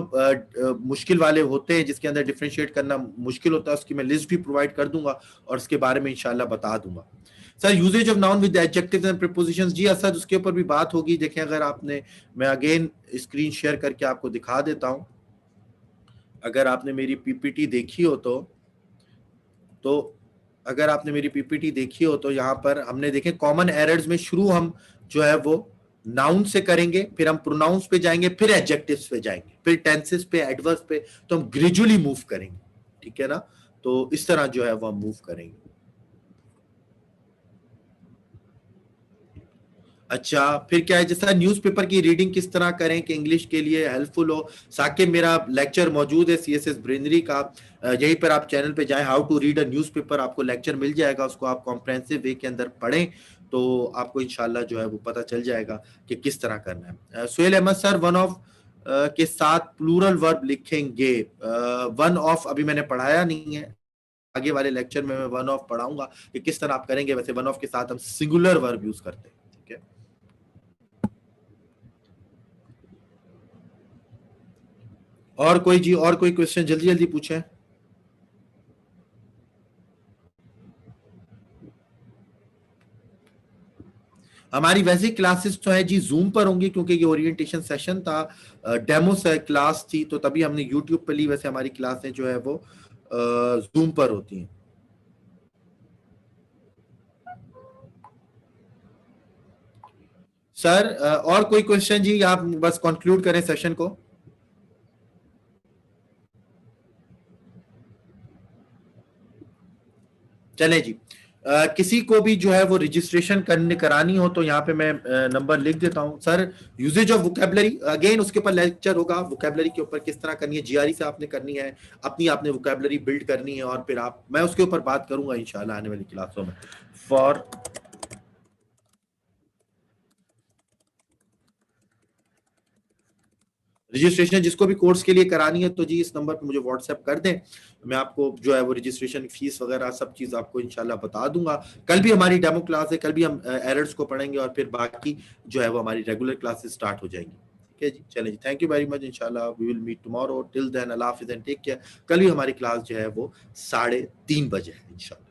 मुश्किल वाले होते हैं जिसके अंदर डिफरेंशिएट करना मुश्किल होता है, उसकी मैं लिस्ट भी प्रोवाइड कर दूंगा और उसके बारे में इंशाल्लाह बता दूंगा। Sir usage of noun with adjectives and prepositions, जी असद उसके ऊपर भी बात होगी। देखें अगर आपने, मैं अगेन स्क्रीन शेयर करके आपको दिखा देता हूं, अगर आपने मेरी पीपीटी देखी हो तो अगर आपने मेरी पीपीटी देखी हो तो यहाँ पर हमने देखे कॉमन एरर्स में शुरू हम जो है वो नाउन से करेंगे, फिर हम प्रोनाउंस पे जाएंगे, फिर एडजेक्टिव्स पे जाएंगे, फिर टेंसेस पे, एडवर्ब्स पे, तो हम ग्रेजुअली मूव करेंगे। ठीक है ना, तो इस तरह जो है वो हम मूव करेंगे। अच्छा, फिर क्या है, जैसा न्यूज़पेपर की रीडिंग किस तरह करें कि इंग्लिश के लिए हेल्पफुल हो। साकिब मेरा लेक्चर मौजूद है सीएसएस ब्रेनरी का, यहीं पर आप चैनल पे जाएं, how to read a newspaper, आपको लेक्चर मिल जाएगा, उसको आप कॉम्प्रहेंसिव वे के अंदर पढ़ें तो आपको इंशाल्लाह जो है वो पता चल जाएगा कि किस तरह करना है। Suhail Ahmed sir, one of के साथ प्लूरल वर्ब लिखेंगे। वन ऑफ अभी मैंने पढ़ाया नहीं है, आगे वाले लेक्चर में मैं वन ऑफ पढ़ाऊंगा कि किस तरह आप करेंगे। वैसे वन ऑफ के साथ हम सिंगुलर वर्ब यूज करते हैं। ठीक है, और कोई जी, और कोई क्वेश्चन जल्दी जल्दी पूछें। हमारी वैसे क्लासेस तो है जी जूम पर होंगी, क्योंकि ये ओरिएंटेशन सेशन था, डेमो क्लास थी, तो तभी हमने यूट्यूब पर ली। वैसे हमारी क्लासें जो है वो जूम पर होती हैं। सर और कोई क्वेश्चन जी, आप बस कंक्लूड करें सेशन को। चले जी, किसी को भी जो है वो रजिस्ट्रेशन करने करानी हो तो यहाँ पे मैं नंबर लिख देता हूँ। Sir usage of vocabulary, again उसके ऊपर लेक्चर होगा, वोकेबलरी के ऊपर किस तरह करनी है, जीआरई से आपने करनी है, अपनी आपने वोकेबलरी बिल्ड करनी है, और फिर आप, मैं उसके ऊपर बात करूंगा इंशाल्लाह आने वाली क्लासों में। फॉर रजिस्ट्रेशन जिसको भी कोर्स के लिए करानी है तो जी इस नंबर पे मुझे व्हाट्सएप कर दें, मैं आपको जो है वो रजिस्ट्रेशन फीस वगैरह सब चीज़ आपको इंशाल्लाह बता दूंगा। कल भी हमारी डेमो क्लास है, कल भी हम एरर्स को पढ़ेंगे और फिर बाकी जो है वो हमारी रेगुलर क्लासेस स्टार्ट हो जाएंगी। ठीक है जी, चलें जी, थैंक यू वेरी मच, इंशाल्लाह we will meet tomorrow, till then अल्लाह हाफिज़ एंड टेक केयर। कल भी हमारी क्लास जो है वो 3:30 बजे है इंशाल्लाह।